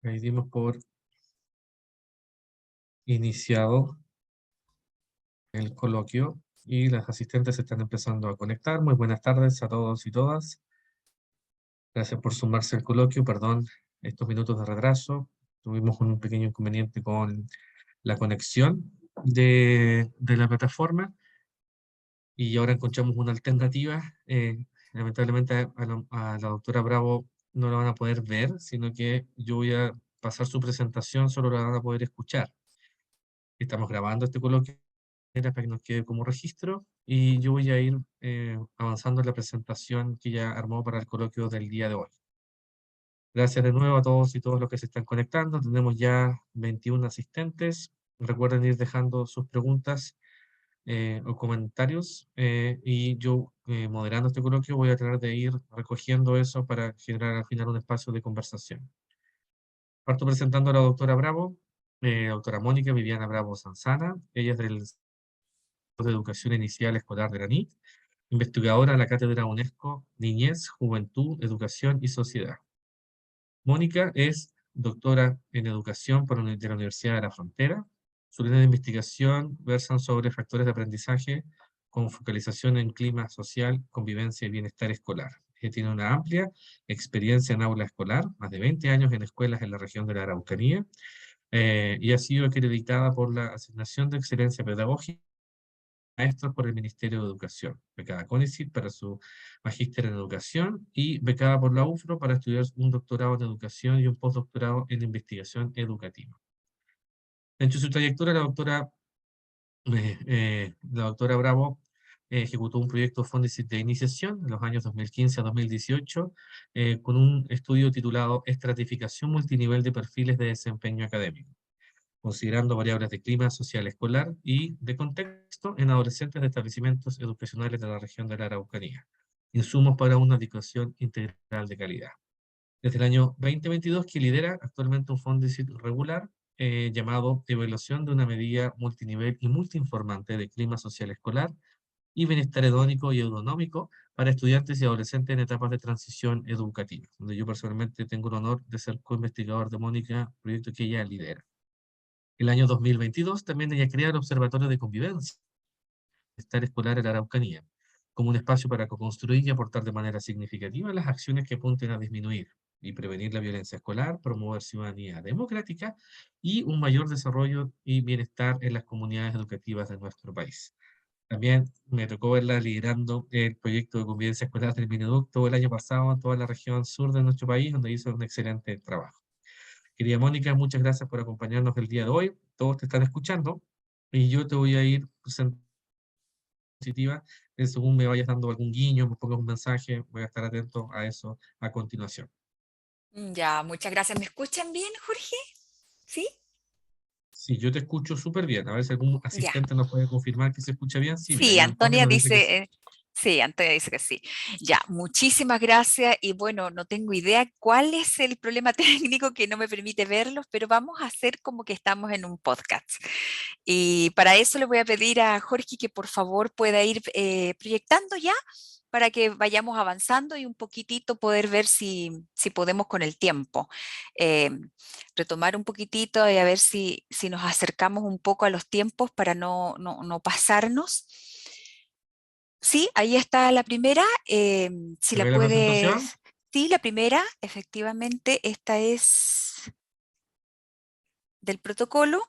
Ahí dimos por iniciado el coloquio y las asistentes se están empezando a conectar. Muy buenas tardes a todos y todas. Gracias por sumarse al coloquio. Perdón estos minutos de retraso. Tuvimos un pequeño inconveniente con la conexión de la plataforma y ahora encontramos una alternativa. Lamentablemente a la doctora Bravo no la van a poder ver, sino que yo voy a pasar su presentación, solo la van a poder escuchar. Estamos grabando este coloquio para que nos quede como registro y yo voy a ir avanzando en la presentación que ya armó para el coloquio del día de hoy. Gracias de nuevo a todos y todas los que se están conectando. Tenemos ya 21 asistentes. Recuerden ir dejando sus preguntas o comentarios y yo moderando este coloquio voy a tratar de ir recogiendo eso para generar al final un espacio de conversación. Parto presentando a la doctora Bravo, doctora Mónica Viviana Bravo Sanzana. Ella es del de Educación Inicial Escolar de la NIC, investigadora de la Cátedra UNESCO Niñez, Juventud, Educación y Sociedad. Mónica es doctora en Educación de la Universidad de la Frontera. Sus líneas de investigación versan sobre factores de aprendizaje con focalización en clima social, convivencia y bienestar escolar. Ella tiene una amplia experiencia en aula escolar, más de 20 años en escuelas en la región de la Araucanía, y ha sido acreditada por la Asignación de Excelencia Pedagógica maestros por el Ministerio de Educación, becada CONICYT para su magíster en educación y becada por la UFRO para estudiar un doctorado en educación y un postdoctorado en investigación educativa. Dentro de su trayectoria, la doctora Bravo ejecutó un proyecto Fondesit de iniciación en los años 2015 a 2018 con un estudio titulado Estratificación multinivel de perfiles de desempeño académico, considerando variables de clima social escolar y de contexto en adolescentes de establecimientos educacionales de la región de la Araucanía. Insumos para una educación integral de calidad. Desde el año 2022 que lidera actualmente un fondo regular llamado Evaluación de una medida multinivel y multiinformante de clima social escolar y bienestar hedónico y eudonómico para estudiantes y adolescentes en etapas de transición educativa, donde yo personalmente tengo el honor de ser co-investigador de Mónica, proyecto que ella lidera. El año 2022 también ella crea el Observatorio de Convivencia, Bienestar Escolar en la Araucanía, como un espacio para co-construir y aportar de manera significativa las acciones que apunten a disminuir y prevenir la violencia escolar, promover ciudadanía democrática y un mayor desarrollo y bienestar en las comunidades educativas de nuestro país. También me tocó verla liderando el proyecto de convivencia escolar del Mineducto el año pasado en toda la región sur de nuestro país, donde hizo un excelente trabajo. Querida Mónica, muchas gracias por acompañarnos el día de hoy. Todos te están escuchando y yo te voy a ir presentando positiva. Según me vayas dando algún guiño, me pongas un mensaje, voy a estar atento a eso a continuación. Ya, muchas gracias. ¿Me escuchan bien, Jorge? ¿Sí? Sí, yo te escucho súper bien. A ver si algún Ya. asistente nos puede confirmar que se escucha bien. Sí, mira, Sí, ahí Antonio Antonia me dice que sí. dice, sí, Antonia dice que sí. Ya, muchísimas gracias. Y bueno, no tengo idea cuál es el problema técnico que no me permite verlos, pero vamos a hacer como que estamos en un podcast. Y para eso le voy a pedir a Jorge que por favor pueda ir proyectando ya para que vayamos avanzando y un poquitito poder ver si podemos con el tiempo. Eh, Retomar un poquitito y a ver si nos acercamos un poco a los tiempos para no pasarnos. Sí, ahí está la primera. Si ¿Se la ve la presentación? puedes... Sí, la primera, efectivamente, esta es del protocolo.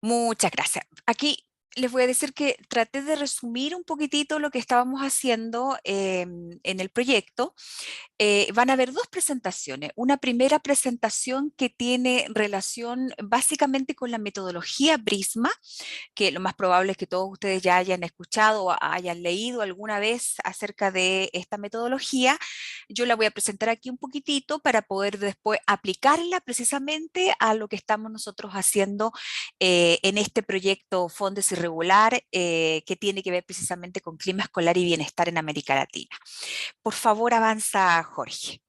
Muchas gracias. Aquí les voy a decir que traté de resumir un poquitito lo que estábamos haciendo en el proyecto. Van a haber dos presentaciones. Una primera presentación que tiene relación básicamente con la metodología Prisma, que lo más probable es que todos ustedes ya hayan escuchado o hayan leído alguna vez acerca de esta metodología. Yo la voy a presentar aquí un poquitito para poder después aplicarla precisamente a lo que estamos nosotros haciendo en este proyecto Fondes Irregular, que tiene que ver precisamente con clima escolar y bienestar en América Latina. Por favor, avanza, Jorge.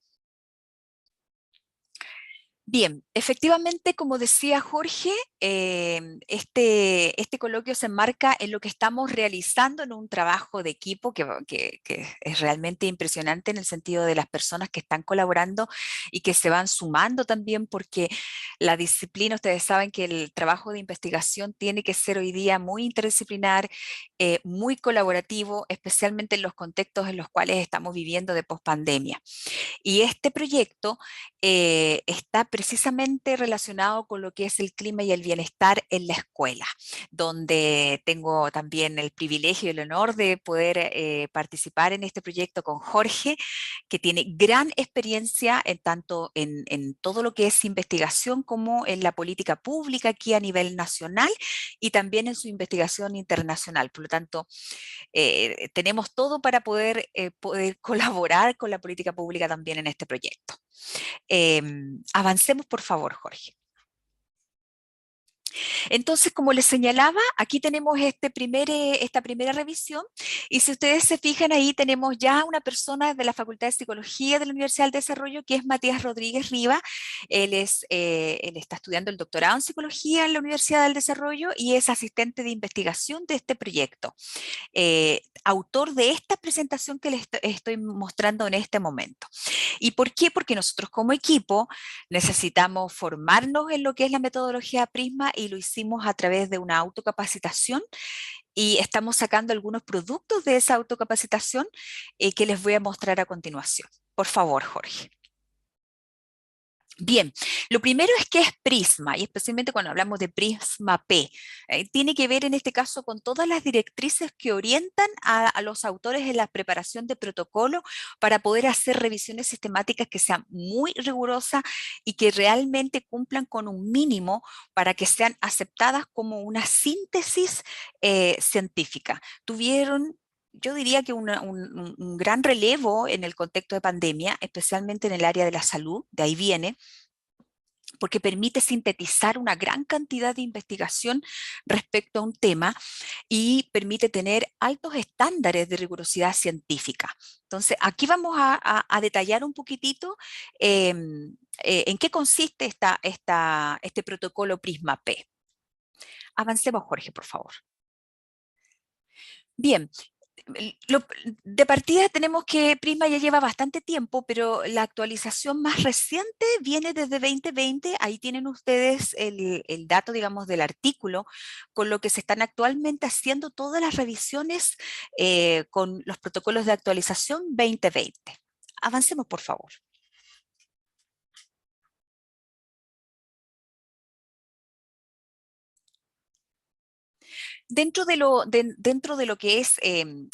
Bien, efectivamente, como decía Jorge, este coloquio se enmarca en lo que estamos realizando en un trabajo de equipo que es realmente impresionante en el sentido de las personas que están colaborando y que se van sumando también, porque la disciplina, ustedes saben que el trabajo de investigación tiene que ser hoy día muy interdisciplinar, muy colaborativo, especialmente en los contextos en los cuales estamos viviendo de pospandemia. Y este proyecto está precisamente relacionado con lo que es el clima y el bienestar en la escuela, donde tengo también el privilegio y el honor de poder participar en este proyecto con Jorge, que tiene gran experiencia en tanto en todo lo que es investigación como en la política pública aquí a nivel nacional y también en su investigación internacional. Por lo tanto, tenemos todo para poder colaborar con la política pública también en este proyecto. Avancemos, por favor, Jorge. Entonces, como les señalaba, aquí tenemos esta primera revisión y si ustedes se fijan ahí tenemos ya una persona de la Facultad de Psicología de la Universidad del Desarrollo que es Matías Rodríguez Riva. Él está estudiando el doctorado en Psicología en la Universidad del Desarrollo y es asistente de investigación de este proyecto. Autor de esta presentación que les estoy mostrando en este momento. ¿Y por qué? Porque nosotros como equipo necesitamos formarnos en lo que es la metodología Prisma y lo hicimos a través de una autocapacitación y estamos sacando algunos productos de esa autocapacitación que les voy a mostrar a continuación. Por favor, Jorge. Bien, lo primero es que es Prisma, y especialmente cuando hablamos de Prisma P. Tiene que ver en este caso con todas las directrices que orientan a los autores en la preparación de protocolo para poder hacer revisiones sistemáticas que sean muy rigurosas y que realmente cumplan con un mínimo para que sean aceptadas como una síntesis científica. Yo diría que un gran relevo en el contexto de pandemia, especialmente en el área de la salud, de ahí viene, porque permite sintetizar una gran cantidad de investigación respecto a un tema y permite tener altos estándares de rigurosidad científica. Entonces, aquí vamos a detallar un poquitito en qué consiste este protocolo Prisma P. Avancemos, Jorge, por favor. Bien, de partida tenemos que Prisma ya lleva bastante tiempo, pero la actualización más reciente viene desde 2020. Ahí tienen ustedes el dato, digamos, del artículo, con lo que se están actualmente haciendo todas las revisiones con los protocolos de actualización 2020. Avancemos, por favor. Dentro de lo que es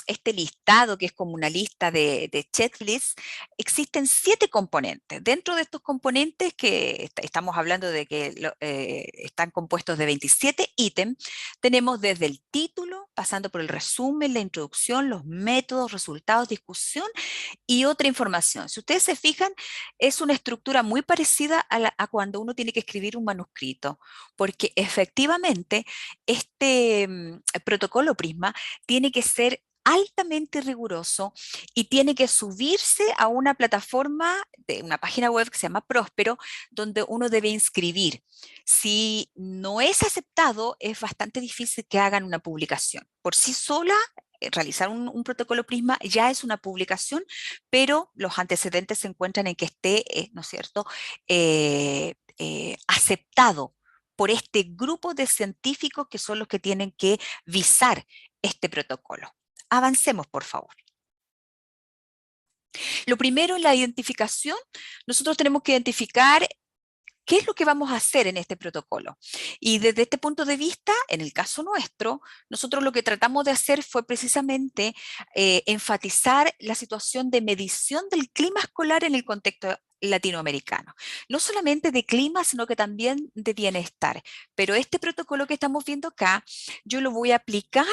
este listado, que es como una lista de checklist, existen 7 componentes. Dentro de estos componentes, que estamos hablando de que están compuestos de 27 ítems, tenemos desde el título, pasando por el resumen, la introducción, los métodos, resultados, discusión y otra información. Si ustedes se fijan, es una estructura muy parecida a cuando uno tiene que escribir un manuscrito, porque efectivamente protocolo Prisma tiene que ser altamente riguroso y tiene que subirse a una plataforma de una página web que se llama Próspero, donde uno debe inscribir. Si no es aceptado, es bastante difícil que hagan una publicación. Por sí sola, realizar un protocolo Prisma ya es una publicación, pero los antecedentes se encuentran en que esté, ¿no es cierto?, aceptado por este grupo de científicos que son los que tienen que visar este protocolo. Avancemos, por favor. Lo primero, en la identificación, nosotros tenemos que identificar qué es lo que vamos a hacer en este protocolo. Y desde este punto de vista, en el caso nuestro, nosotros lo que tratamos de hacer fue precisamente enfatizar la situación de medición del clima escolar en el contexto latinoamericano. No solamente de clima, sino que también de bienestar. Pero este protocolo que estamos viendo acá, yo lo voy a aplicar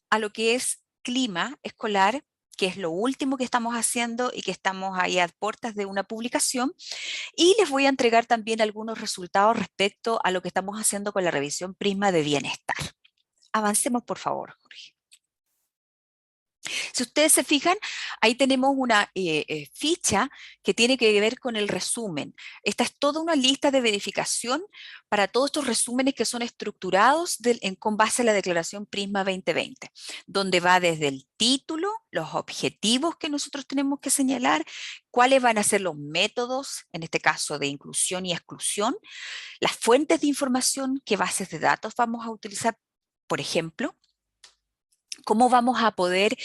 a lo que es clima escolar, que es lo último que estamos haciendo y que estamos ahí a puertas de una publicación. Y les voy a entregar también algunos resultados respecto a lo que estamos haciendo con la revisión Prisma de bienestar. Avancemos, por favor, Jorge. Si ustedes se fijan, ahí tenemos una ficha que tiene que ver con el resumen. Esta es toda una lista de verificación para todos estos resúmenes que son estructurados con base en la Declaración Prisma 2020, donde va desde el título, los objetivos que nosotros tenemos que señalar, cuáles van a ser los métodos, en este caso de inclusión y exclusión, las fuentes de información, qué bases de datos vamos a utilizar, por ejemplo, cómo vamos a poder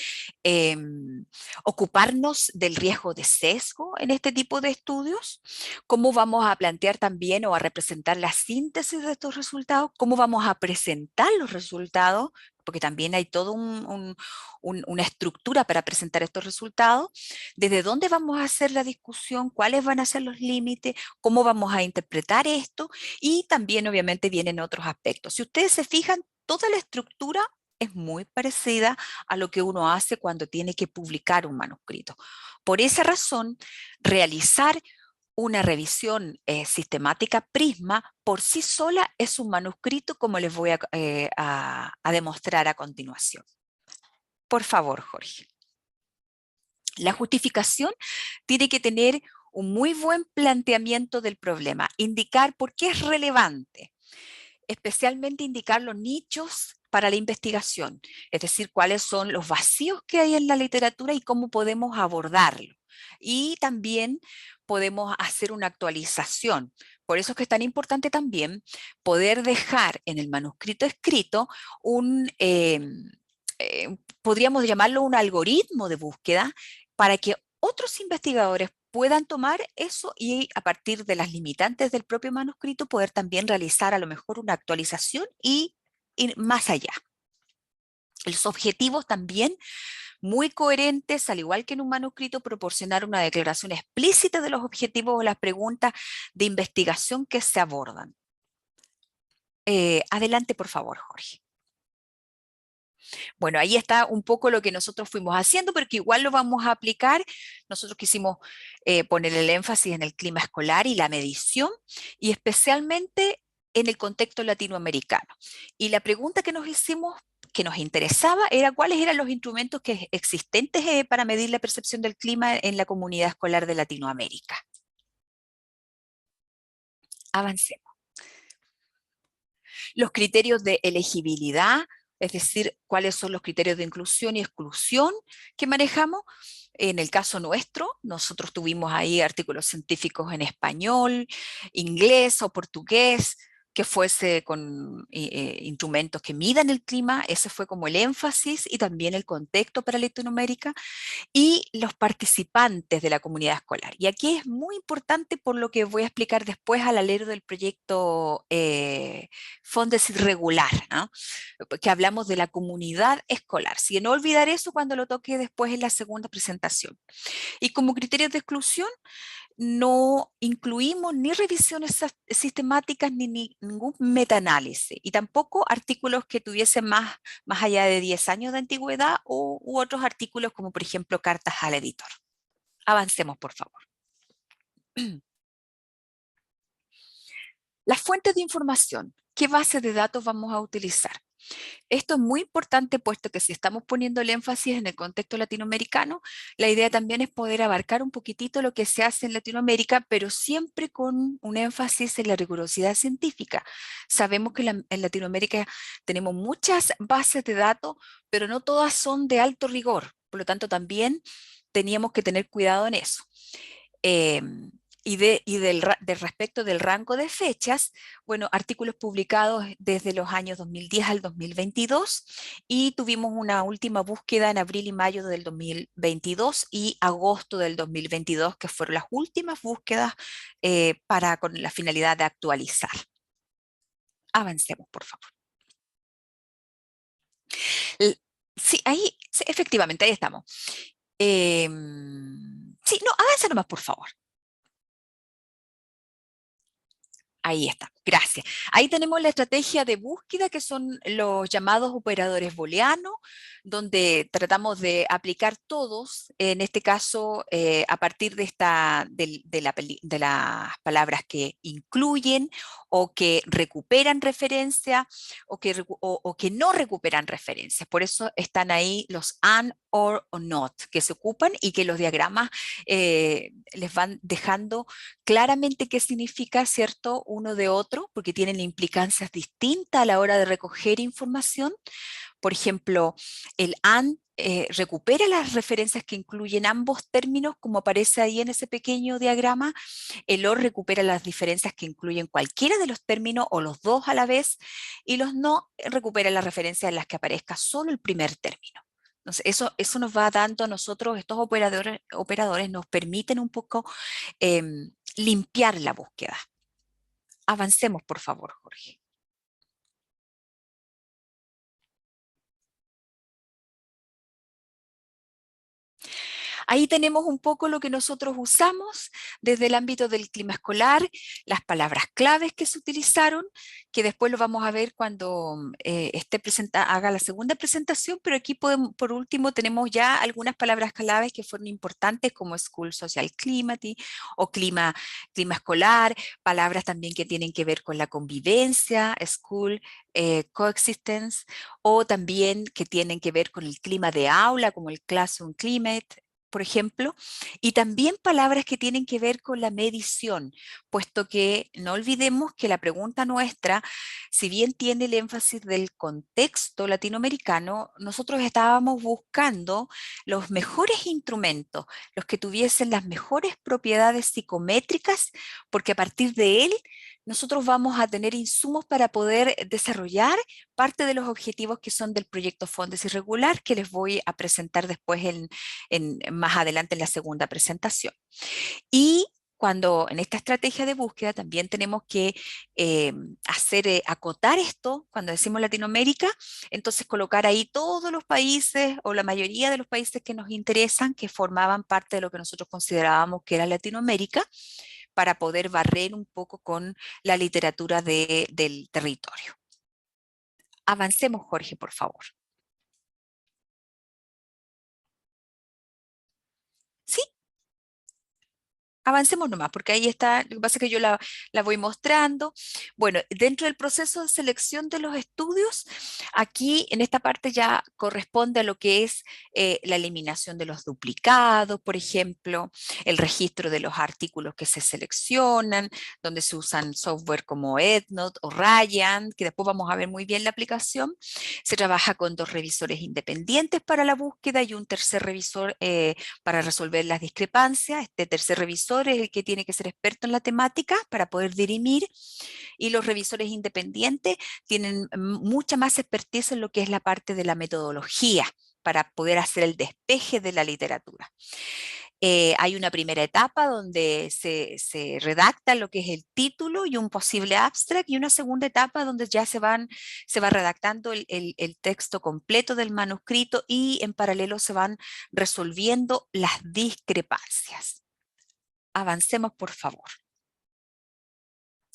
ocuparnos del riesgo de sesgo en este tipo de estudios, cómo vamos a plantear también o a representar la síntesis de estos resultados, cómo vamos a presentar los resultados, porque también hay toda una estructura para presentar estos resultados, desde dónde vamos a hacer la discusión, cuáles van a ser los límites, cómo vamos a interpretar esto, y también obviamente vienen otros aspectos. Si ustedes se fijan, toda la estructura es muy parecida a lo que uno hace cuando tiene que publicar un manuscrito. Por esa razón, realizar una revisión sistemática Prisma por sí sola es un manuscrito, como les voy a demostrar a continuación. Por favor, Jorge. La justificación tiene que tener un muy buen planteamiento del problema, indicar por qué es relevante, especialmente indicar los nichos para la investigación, es decir, cuáles son los vacíos que hay en la literatura y cómo podemos abordarlo. Y también podemos hacer una actualización. Por eso es que es tan importante también poder dejar en el manuscrito escrito podríamos llamarlo un algoritmo de búsqueda para que otros investigadores puedan tomar eso y a partir de las limitantes del propio manuscrito poder también realizar a lo mejor una actualización y ir más allá. Los objetivos también muy coherentes, al igual que en un manuscrito, proporcionar una declaración explícita de los objetivos o las preguntas de investigación que se abordan. Adelante, por favor, Jorge. Bueno, ahí está un poco lo que nosotros fuimos haciendo, pero que igual lo vamos a aplicar. Nosotros quisimos poner el énfasis en el clima escolar y la medición, y especialmente en el contexto latinoamericano. Y la pregunta que nos hicimos, que nos interesaba, era cuáles eran los instrumentos existentes para medir la percepción del clima en la comunidad escolar de Latinoamérica. Avancemos. Los criterios de elegibilidad, es decir, cuáles son los criterios de inclusión y exclusión que manejamos. En el caso nuestro, nosotros tuvimos ahí artículos científicos en español, inglés o portugués, que fuese con instrumentos que midan el clima, ese fue como el énfasis y también el contexto para Latinoamérica, y los participantes de la comunidad escolar. Y aquí es muy importante por lo que voy a explicar después al alero del proyecto Fondesit Regular, ¿no? Que hablamos de la comunidad escolar. Si no olvidar eso cuando lo toque después en la segunda presentación. Y como criterios de exclusión, no incluimos ni revisiones sistemáticas ni ningún metaanálisis y tampoco artículos que tuviesen más allá de 10 años de antigüedad u otros artículos como por ejemplo cartas al editor. Avancemos, por favor. Las fuentes de información. ¿Qué base de datos vamos a utilizar? Esto es muy importante puesto que si estamos poniendo el énfasis en el contexto latinoamericano, la idea también es poder abarcar un poquitito lo que se hace en Latinoamérica, pero siempre con un énfasis en la rigurosidad científica. Sabemos que en Latinoamérica tenemos muchas bases de datos, pero no todas son de alto rigor. Por lo tanto, también teníamos que tener cuidado en eso. Respecto del rango de fechas, bueno, artículos publicados desde los años 2010 al 2022 y tuvimos una última búsqueda en abril y mayo del 2022 y agosto del 2022, que fueron las últimas búsquedas con la finalidad de actualizar. Avancemos, por favor. Sí, efectivamente, ahí estamos. Sí, no, avance nomás, por favor. Ahí está. Gracias. Ahí tenemos la estrategia de búsqueda, que son los llamados operadores booleanos, donde tratamos de aplicar todos, en este caso, a partir de las palabras que incluyen o que recuperan referencia o que no recuperan referencias. Por eso están ahí los and, or o not, que se ocupan y que los diagramas les van dejando claramente qué significa, ¿cierto?, uno de otro, porque tienen implicancias distintas a la hora de recoger información. Por ejemplo, el AND recupera las referencias que incluyen ambos términos, como aparece ahí en ese pequeño diagrama. El OR recupera las diferencias que incluyen cualquiera de los términos o los dos a la vez, y los no recupera las referencias en las que aparezca solo el primer término. Entonces, eso nos va dando a nosotros, estos operadores nos permiten un poco limpiar la búsqueda. Avancemos, por favor, Jorge. Ahí tenemos un poco lo que nosotros usamos desde el ámbito del clima escolar, las palabras claves que se utilizaron, que después lo vamos a ver cuando haga la segunda presentación, pero aquí por último tenemos ya algunas palabras claves que fueron importantes, como School Social Climate o clima escolar, palabras también que tienen que ver con la convivencia, School Coexistence, o también que tienen que ver con el clima de aula, como el Classroom Climate, por ejemplo, y también palabras que tienen que ver con la medición, puesto que no olvidemos que la pregunta nuestra, si bien tiene el énfasis del contexto latinoamericano, nosotros estábamos buscando los mejores instrumentos, los que tuviesen las mejores propiedades psicométricas, porque a partir de él nosotros vamos a tener insumos para poder desarrollar parte de los objetivos que son del proyecto Fondes Irregular, que les voy a presentar después más adelante en la segunda presentación. Y cuando en esta estrategia de búsqueda también tenemos que acotar esto, cuando decimos Latinoamérica, entonces colocar ahí todos los países o la mayoría de los países que nos interesan, que formaban parte de lo que nosotros considerábamos que era Latinoamérica, para poder barrer un poco con la literatura del territorio. Avancemos, Jorge, por favor. ¿Sí? Avancemos nomás, porque ahí está, lo que pasa es que yo la voy mostrando. Bueno, dentro del proceso de selección de los estudios, aquí en esta parte ya corresponde a lo que es la eliminación de los duplicados, por ejemplo, el registro de los artículos que se seleccionan, donde se usan software como EndNote o Ryan, que después vamos a ver muy bien la aplicación. Se trabaja con 2 revisores independientes para la búsqueda y un tercer revisor para resolver las discrepancias. Este tercer revisor es el que tiene que ser experto en la temática para poder dirimir, y los revisores independientes tienen mucha más expertise en lo que es la parte de la metodología para poder hacer el despeje de la literatura. Hay una primera etapa donde se redacta lo que es el título y un posible abstract, y una segunda etapa donde ya se va redactando el texto completo del manuscrito, y en paralelo se van resolviendo las discrepancias. Avancemos, por favor.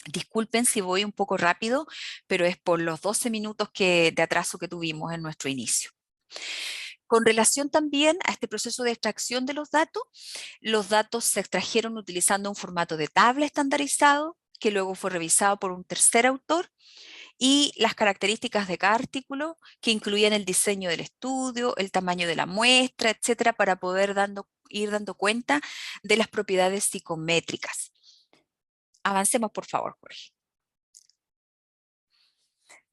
Disculpen si voy un poco rápido, pero es por los 12 minutos de atraso que tuvimos en nuestro inicio. Con relación también a este proceso de extracción de los datos se extrajeron utilizando un formato de tabla estandarizado, que luego fue revisado por un tercer autor, y las características de cada artículo, que incluían el diseño del estudio, el tamaño de la muestra, etcétera, para poder ir dando cuenta de las propiedades psicométricas. Avancemos, por favor, Jorge.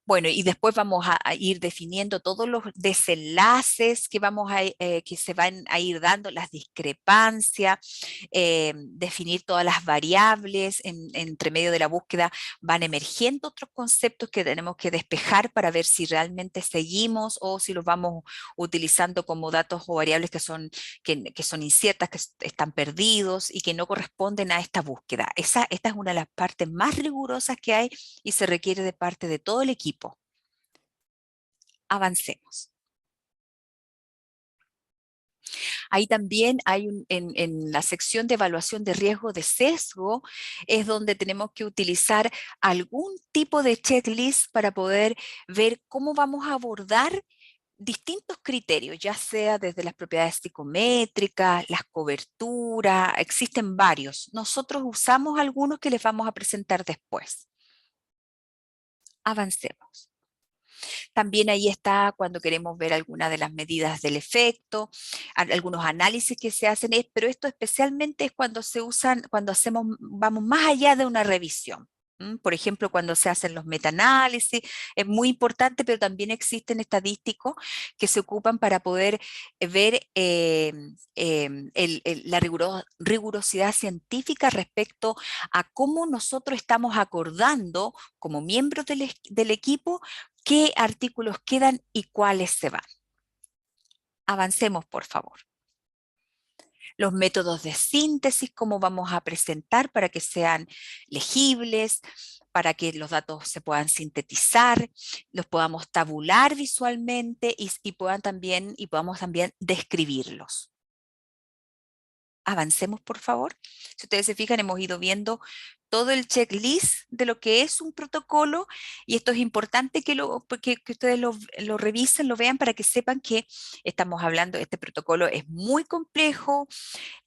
Bueno, y después vamos a ir definiendo todos los desenlaces que que se van a ir dando, las discrepancias, definir todas las variables. Entre medio de la búsqueda van emergiendo otros conceptos que tenemos que despejar para ver si realmente seguimos o si los vamos utilizando como datos o variables que son inciertas, que están perdidos y que no corresponden a esta búsqueda. Esta es una de las partes más rigurosas que hay y se requiere de parte de todo el equipo. Avancemos. Ahí también hay en la sección de evaluación de riesgo de sesgo, es donde tenemos que utilizar algún tipo de checklist para poder ver cómo vamos a abordar distintos criterios, ya sea desde las propiedades psicométricas, las coberturas, existen varios. Nosotros usamos algunos que les vamos a presentar después. Avancemos. También ahí está cuando queremos ver algunas de las medidas del efecto, algunos análisis que se hacen, pero esto especialmente es cuando se usan, cuando vamos más allá de una revisión. Por ejemplo, cuando se hacen los metaanálisis, es muy importante, pero también existen estadísticos que se ocupan para poder ver la rigurosidad científica respecto a cómo nosotros estamos acordando como miembros del equipo qué artículos quedan y cuáles se van. Avancemos, por favor. Los métodos de síntesis, cómo vamos a presentar para que sean legibles, para que los datos se puedan sintetizar, los podamos tabular visualmente y podamos también describirlos. Avancemos, por favor. Si ustedes se fijan, hemos ido viendo todo el checklist de lo que es un protocolo y esto es importante que ustedes lo revisen, lo vean para que sepan que estamos hablando, este protocolo es muy complejo,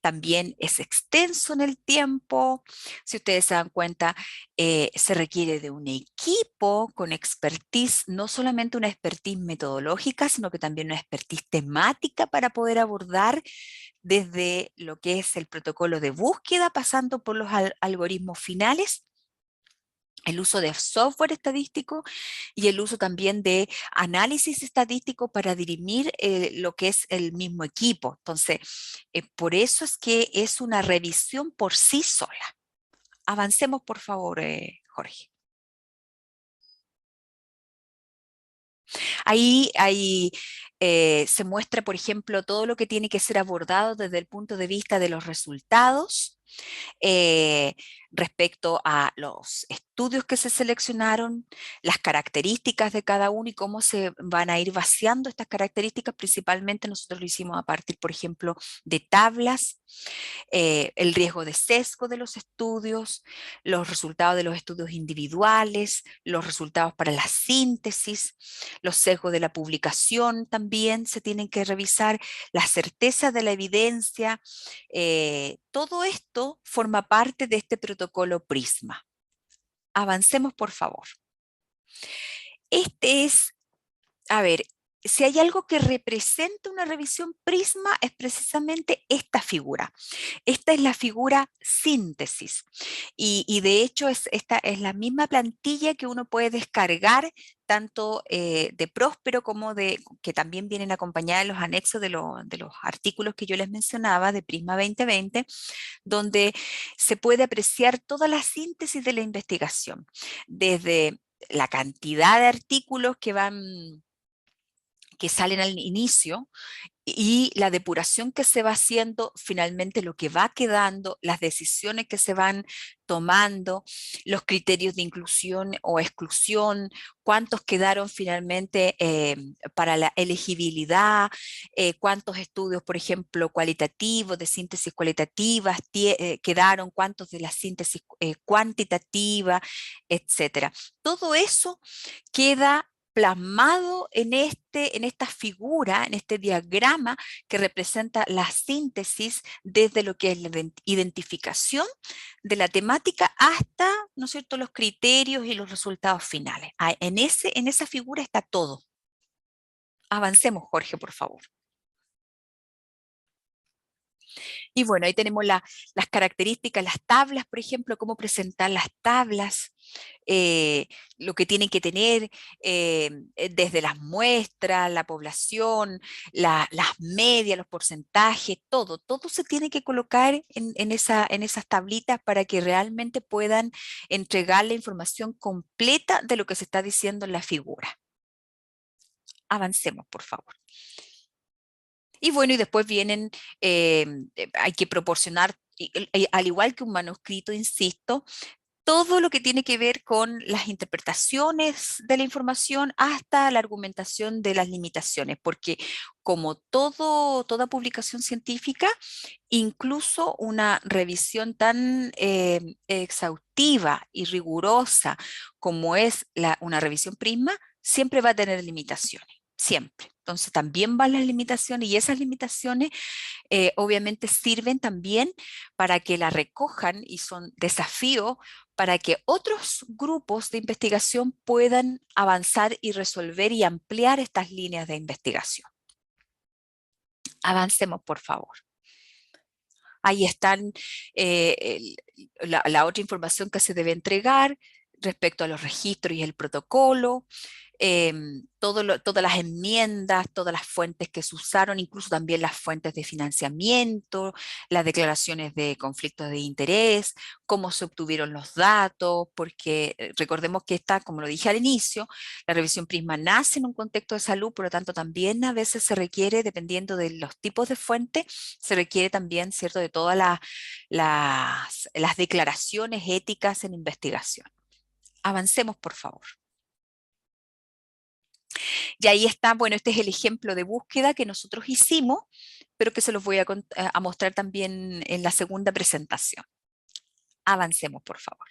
también es extenso en el tiempo. Si ustedes se dan cuenta, se requiere de un equipo con expertise, no solamente una expertise metodológica, sino que también una expertise temática para poder abordar desde lo que es el protocolo de búsqueda, pasando por los algoritmos finales, el uso de software estadístico y el uso también de análisis estadístico para dirimir lo que es el mismo equipo. Entonces, por eso es que es una revisión por sí sola. Avancemos, por favor, Jorge. Ahí se muestra, por ejemplo, todo lo que tiene que ser abordado desde el punto de vista de los resultados, respecto a los estudios que se seleccionaron, las características de cada uno y cómo se van a ir vaciando estas características. Principalmente nosotros lo hicimos a partir, por ejemplo, de tablas, el riesgo de sesgo de los estudios, los resultados de los estudios individuales, los resultados para la síntesis, los sesgos de la publicación también se tienen que revisar, la certeza de la evidencia. Todo esto forma parte de este protocolo PRISMA. Avancemos, por favor. Este es, a ver, si hay algo que representa una revisión PRISMA es precisamente esta figura. Esta es la figura síntesis y de hecho esta es la misma plantilla que uno puede descargar tanto de Próspero como que también vienen acompañadas en los anexos de los artículos que yo les mencionaba de Prisma 2020, donde se puede apreciar toda la síntesis de la investigación, desde la cantidad de artículos que salen al inicio y la depuración que se va haciendo, finalmente lo que va quedando, las decisiones que se van tomando, los criterios de inclusión o exclusión, cuántos quedaron finalmente para la elegibilidad, cuántos estudios, por ejemplo, cualitativos, de síntesis cualitativas quedaron, cuántos de la síntesis cuantitativa, etcétera. Todo eso queda plasmado en esta figura, en este diagrama que representa la síntesis desde lo que es la identificación de la temática hasta, ¿no es cierto?, los criterios y los resultados finales. En esa figura está todo. Avancemos, Jorge, por favor. Y bueno, ahí tenemos las características, las tablas, por ejemplo, cómo presentar las tablas, lo que tienen que tener desde las muestras, la población, las medias, los porcentajes, todo se tiene que colocar en esas tablitas para que realmente puedan entregar la información completa de lo que se está diciendo en la figura. Avancemos, por favor. Y bueno, y después vienen, hay que proporcionar, al igual que un manuscrito, insisto, todo lo que tiene que ver con las interpretaciones de la información hasta la argumentación de las limitaciones, porque como toda publicación científica, incluso una revisión tan exhaustiva y rigurosa como es una revisión Prisma, siempre va a tener limitaciones, siempre. Entonces también van las limitaciones y esas limitaciones obviamente sirven también para que la recojan y son desafío para que otros grupos de investigación puedan avanzar y resolver y ampliar estas líneas de investigación. Avancemos, por favor. Ahí están la otra información que se debe entregar respecto a los registros y el protocolo, todas las enmiendas, todas las fuentes que se usaron, incluso también las fuentes de financiamiento, las declaraciones de conflictos de interés, cómo se obtuvieron los datos, porque recordemos que esta, como lo dije al inicio, la revisión Prisma nace en un contexto de salud, por lo tanto también a veces se requiere, dependiendo de los tipos de fuentes, se requiere también, ¿cierto?, de todas las declaraciones éticas en investigación. Avancemos, por favor. Y ahí está, bueno, este es el ejemplo de búsqueda que nosotros hicimos, pero que se los voy a mostrar también en la segunda presentación. Avancemos, por favor.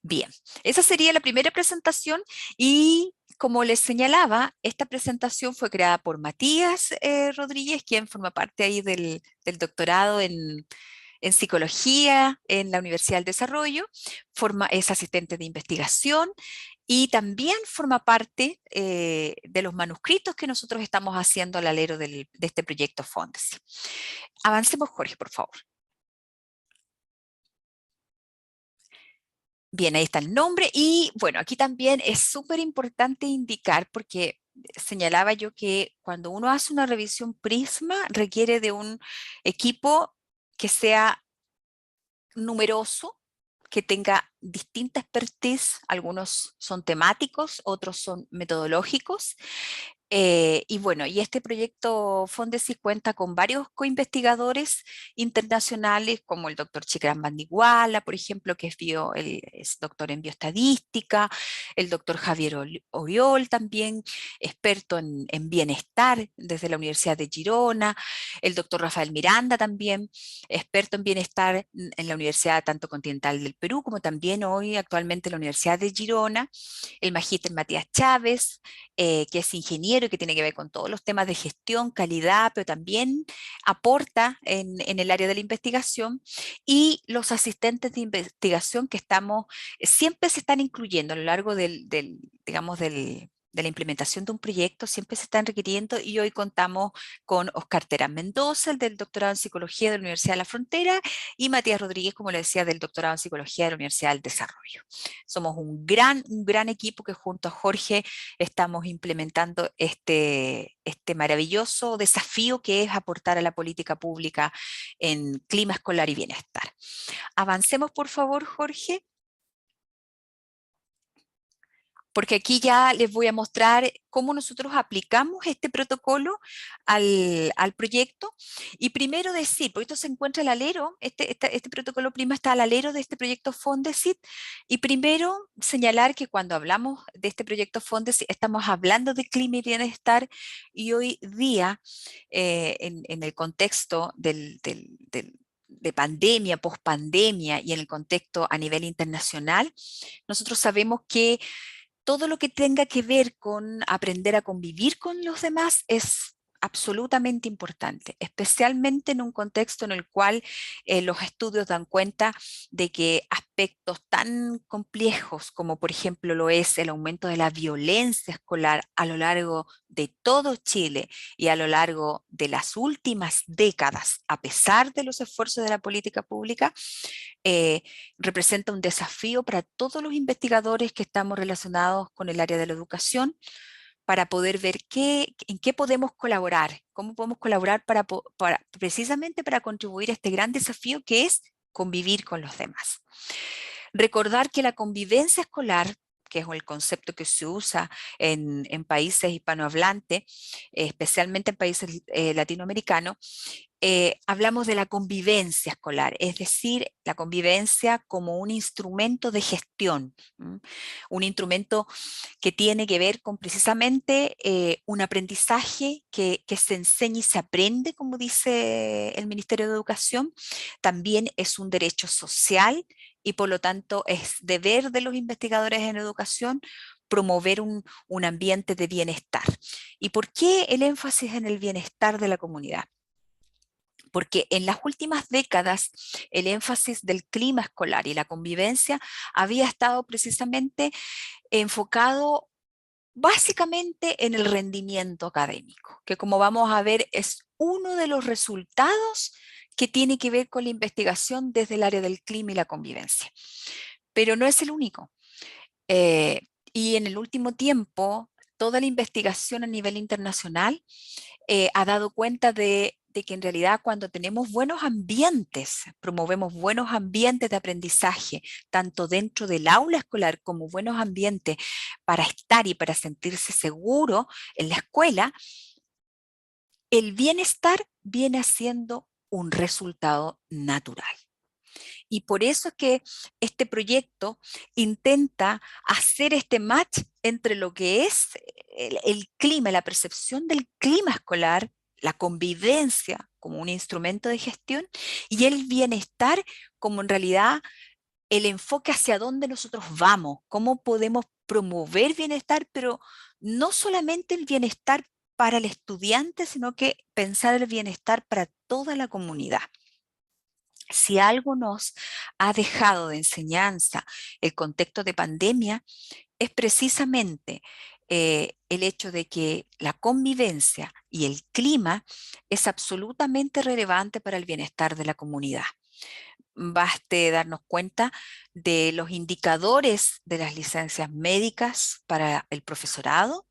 Bien, esa sería la primera presentación y como les señalaba, esta presentación fue creada por Matías Rodríguez, quien forma parte ahí del doctorado en psicología en la Universidad del Desarrollo, es asistente de investigación y también forma parte de los manuscritos que nosotros estamos haciendo al alero de este proyecto Fondesit. Avancemos, Jorge, por favor. Bien, ahí está el nombre y bueno, aquí también es súper importante indicar porque señalaba yo que cuando uno hace una revisión Prisma requiere de un equipo que sea numeroso, que tenga distinta expertise, algunos son temáticos, otros son metodológicos. Y bueno, y este proyecto Fondesit cuenta con varios coinvestigadores internacionales, como el doctor Chikran Bandiguala, por ejemplo, que es doctor en bioestadística, el doctor Javier Oriol, también experto en bienestar desde la Universidad de Girona, el doctor Rafael Miranda también, experto en bienestar en la Universidad tanto Continental del Perú como también hoy actualmente en la Universidad de Girona, el magíster Matías Chávez, que es ingeniero y que tiene que ver con todos los temas de gestión, calidad, pero también aporta en el área de la investigación, y los asistentes de investigación que siempre se están incluyendo a lo largo digamos, de la implementación de un proyecto, siempre se están requiriendo, y hoy contamos con Oscar Terán Mendoza, el del doctorado en Psicología de la Universidad de la Frontera, y Matías Rodríguez, como le decía, del doctorado en Psicología de la Universidad del Desarrollo. Somos un gran equipo que junto a Jorge estamos implementando este maravilloso desafío que es aportar a la política pública en clima escolar y bienestar. Avancemos, por favor, Jorge. Porque aquí ya les voy a mostrar cómo nosotros aplicamos este protocolo al proyecto. Y primero decir, porque esto se encuentra al alero, este protocolo Prisma está al alero de este proyecto Fondesit, y primero señalar que cuando hablamos de este proyecto Fondesit estamos hablando de clima y bienestar, y hoy día en el contexto de pandemia, pospandemia y en el contexto a nivel internacional, nosotros sabemos que todo lo que tenga que ver con aprender a convivir con los demás es absolutamente importante, especialmente en un contexto en el cual los estudios dan cuenta de que aspectos tan complejos como por ejemplo lo es el aumento de la violencia escolar a lo largo de todo Chile y a lo largo de las últimas décadas, a pesar de los esfuerzos de la política pública, representa un desafío para todos los investigadores que estamos relacionados con el área de la educación, para poder ver en qué podemos colaborar, cómo podemos colaborar precisamente para contribuir a este gran desafío que es convivir con los demás. Recordar que la convivencia escolar, que es el concepto que se usa en países hispanohablantes, especialmente en países latinoamericanos, hablamos de la convivencia escolar, es decir, la convivencia como un instrumento de gestión, un instrumento que tiene que ver con precisamente un aprendizaje que se enseña y se aprende, como dice el Ministerio de Educación. También es un derecho social y por lo tanto es deber de los investigadores en educación promover un ambiente de bienestar. ¿Y por qué el énfasis en el bienestar de la comunidad? Porque en las últimas décadas el énfasis del clima escolar y la convivencia había estado precisamente enfocado básicamente en el rendimiento académico, que como vamos a ver es uno de los resultados que tiene que ver con la investigación desde el área del clima y la convivencia. Pero no es el único. Y en el último tiempo, toda la investigación a nivel internacional ha dado cuenta de que en realidad cuando tenemos buenos ambientes, promovemos buenos ambientes de aprendizaje, tanto dentro del aula escolar como buenos ambientes para estar y para sentirse seguro en la escuela, el bienestar viene siendo un resultado natural. Y por eso es que este proyecto intenta hacer este match entre lo que es el clima, la percepción del clima escolar, la convivencia como un instrumento de gestión y el bienestar como en realidad el enfoque hacia dónde nosotros vamos, cómo podemos promover bienestar, pero no solamente el bienestar para el estudiante, sino que pensar el bienestar para toda la comunidad. Si algo nos ha dejado de enseñanza el contexto de pandemia, es precisamente el hecho de que la convivencia y el clima es absolutamente relevante para el bienestar de la comunidad. Baste darnos cuenta de los indicadores de las licencias médicas para el profesorado,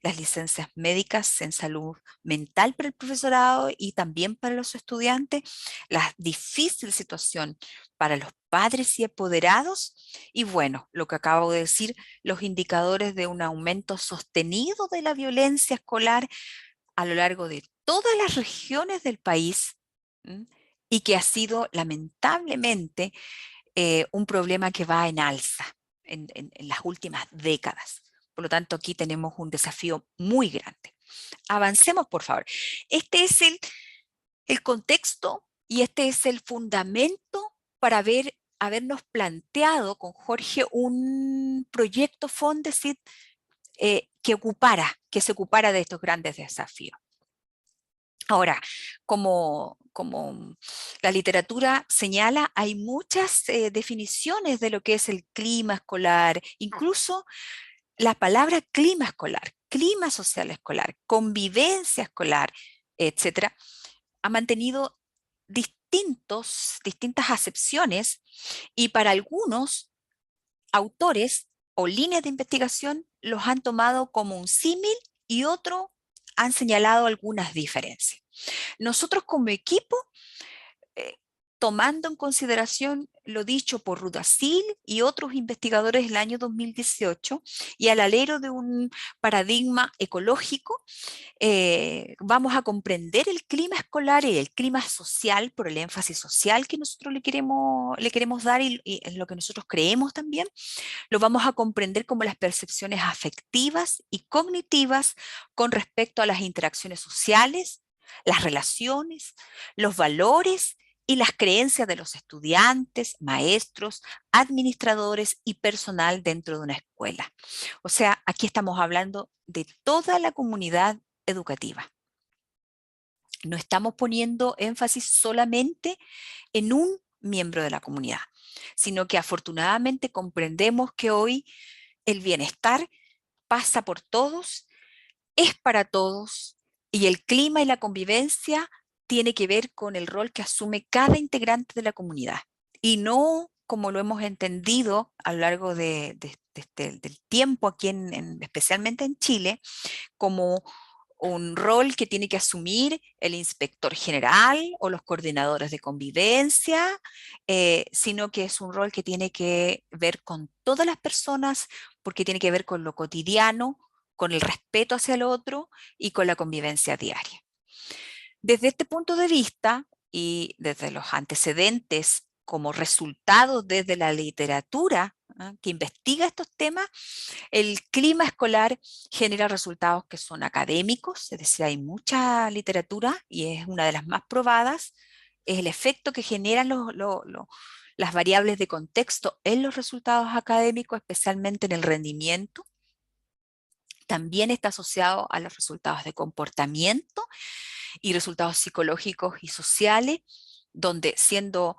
las licencias médicas en salud mental para el profesorado y también para los estudiantes, la difícil situación para los padres y apoderados y bueno, lo que acabo de decir, los indicadores de un aumento sostenido de la violencia escolar a lo largo de todas las regiones del país. ¿M? Y que ha sido lamentablemente un problema que va en alza en las últimas décadas. Por lo tanto, aquí tenemos un desafío muy grande. Avancemos, por favor. Este es el contexto y este es el fundamento para habernos planteado con Jorge un proyecto Fondesit que se ocupara de estos grandes desafíos. Ahora, como la literatura señala, hay muchas definiciones de lo que es el clima escolar, incluso la palabra clima escolar, clima social escolar, convivencia escolar, etcétera, ha mantenido distintas acepciones y para algunos autores o líneas de investigación los han tomado como un símil y otros han señalado algunas diferencias. Nosotros como equipo, eh, tomando en consideración lo dicho por Rudacil y otros investigadores el año 2018 y al alero de un paradigma ecológico, vamos a comprender el clima escolar y el clima social por el énfasis social que nosotros le queremos dar y en lo que nosotros creemos también. Lo vamos a comprender como las percepciones afectivas y cognitivas con respecto a las interacciones sociales, las relaciones, los valores y las creencias de los estudiantes, maestros, administradores y personal dentro de una escuela. O sea, aquí estamos hablando de toda la comunidad educativa. No estamos poniendo énfasis solamente en un miembro de la comunidad, sino que afortunadamente comprendemos que hoy el bienestar pasa por todos, es para todos y el clima y la convivencia tiene que ver con el rol que asume cada integrante de la comunidad y no como lo hemos entendido a lo largo del tiempo aquí especialmente en Chile, como un rol que tiene que asumir el inspector general o los coordinadores de convivencia, sino que es un rol que tiene que ver con todas las personas, porque tiene que ver con lo cotidiano, con el respeto hacia el otro y con la convivencia diaria. Desde este punto de vista y desde los antecedentes como resultados desde la literatura, que investiga estos temas, el clima escolar genera resultados que son académicos, es decir, hay mucha literatura y es una de las más probadas, es el efecto que generan las variables de contexto en los resultados académicos, especialmente en el rendimiento. También está asociado a los resultados de comportamiento y resultados psicológicos y sociales, donde siendo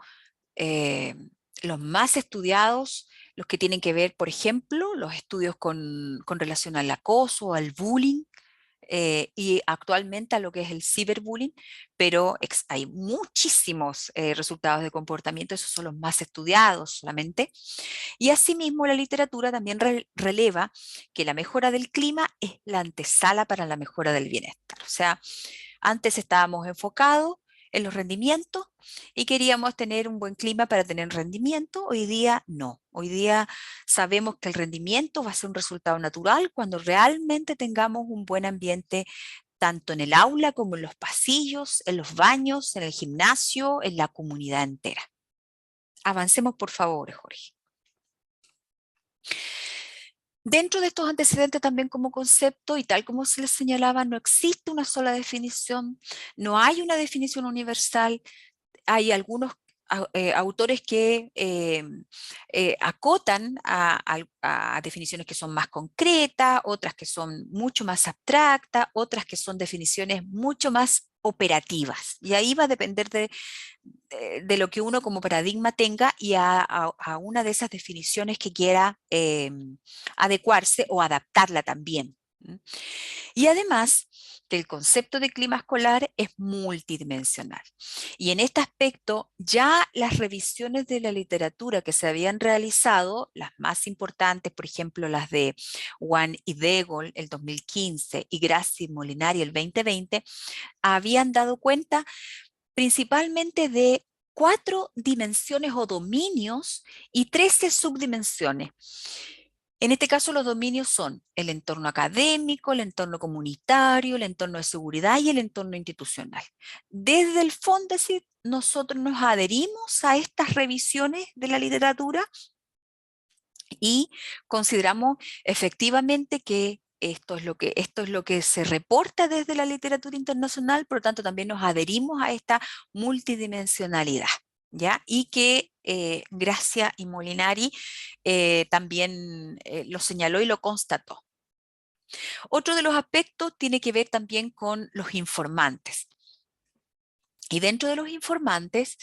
los más estudiados, los que tienen que ver, por ejemplo, los estudios con relación al acoso, al bullying, y actualmente a lo que es el ciberbullying, pero hay muchísimos resultados de comportamiento, esos son los más estudiados solamente. Y asimismo la literatura también releva que la mejora del clima es la antesala para la mejora del bienestar. O sea, antes estábamos enfocados en los rendimientos y queríamos tener un buen clima para tener rendimiento. Hoy día no. Hoy día sabemos que el rendimiento va a ser un resultado natural cuando realmente tengamos un buen ambiente tanto en el aula como en los pasillos, en los baños, en el gimnasio, en la comunidad entera. Avancemos, por favor, Jorge. Dentro de estos antecedentes también como concepto, y tal como se les señalaba, no existe una sola definición, no hay una definición universal, hay algunos autores que acotan a definiciones que son más concretas, otras que son mucho más abstractas, otras que son definiciones mucho más operativas. Y ahí va a depender de lo que uno como paradigma tenga y a una de esas definiciones que quiera adecuarse o adaptarla también. Y además que el concepto de clima escolar es multidimensional. Y en este aspecto ya las revisiones de la literatura que se habían realizado, las más importantes, por ejemplo, las de Wan y Degol el 2015 y Grassi y Molinari el 2020, habían dado cuenta principalmente de 4 dimensiones o dominios y 13 subdimensiones. En este caso los dominios son el entorno académico, el entorno comunitario, el entorno de seguridad y el entorno institucional. Desde el FONDESIT nosotros nos adherimos a estas revisiones de la literatura y consideramos efectivamente que esto es lo que se reporta desde la literatura internacional, por lo tanto también nos adherimos a esta multidimensionalidad, ¿ya? Y que Gracia y Molinari también lo señaló y lo constató. Otro de los aspectos tiene que ver también con los informantes. Y dentro de los informantes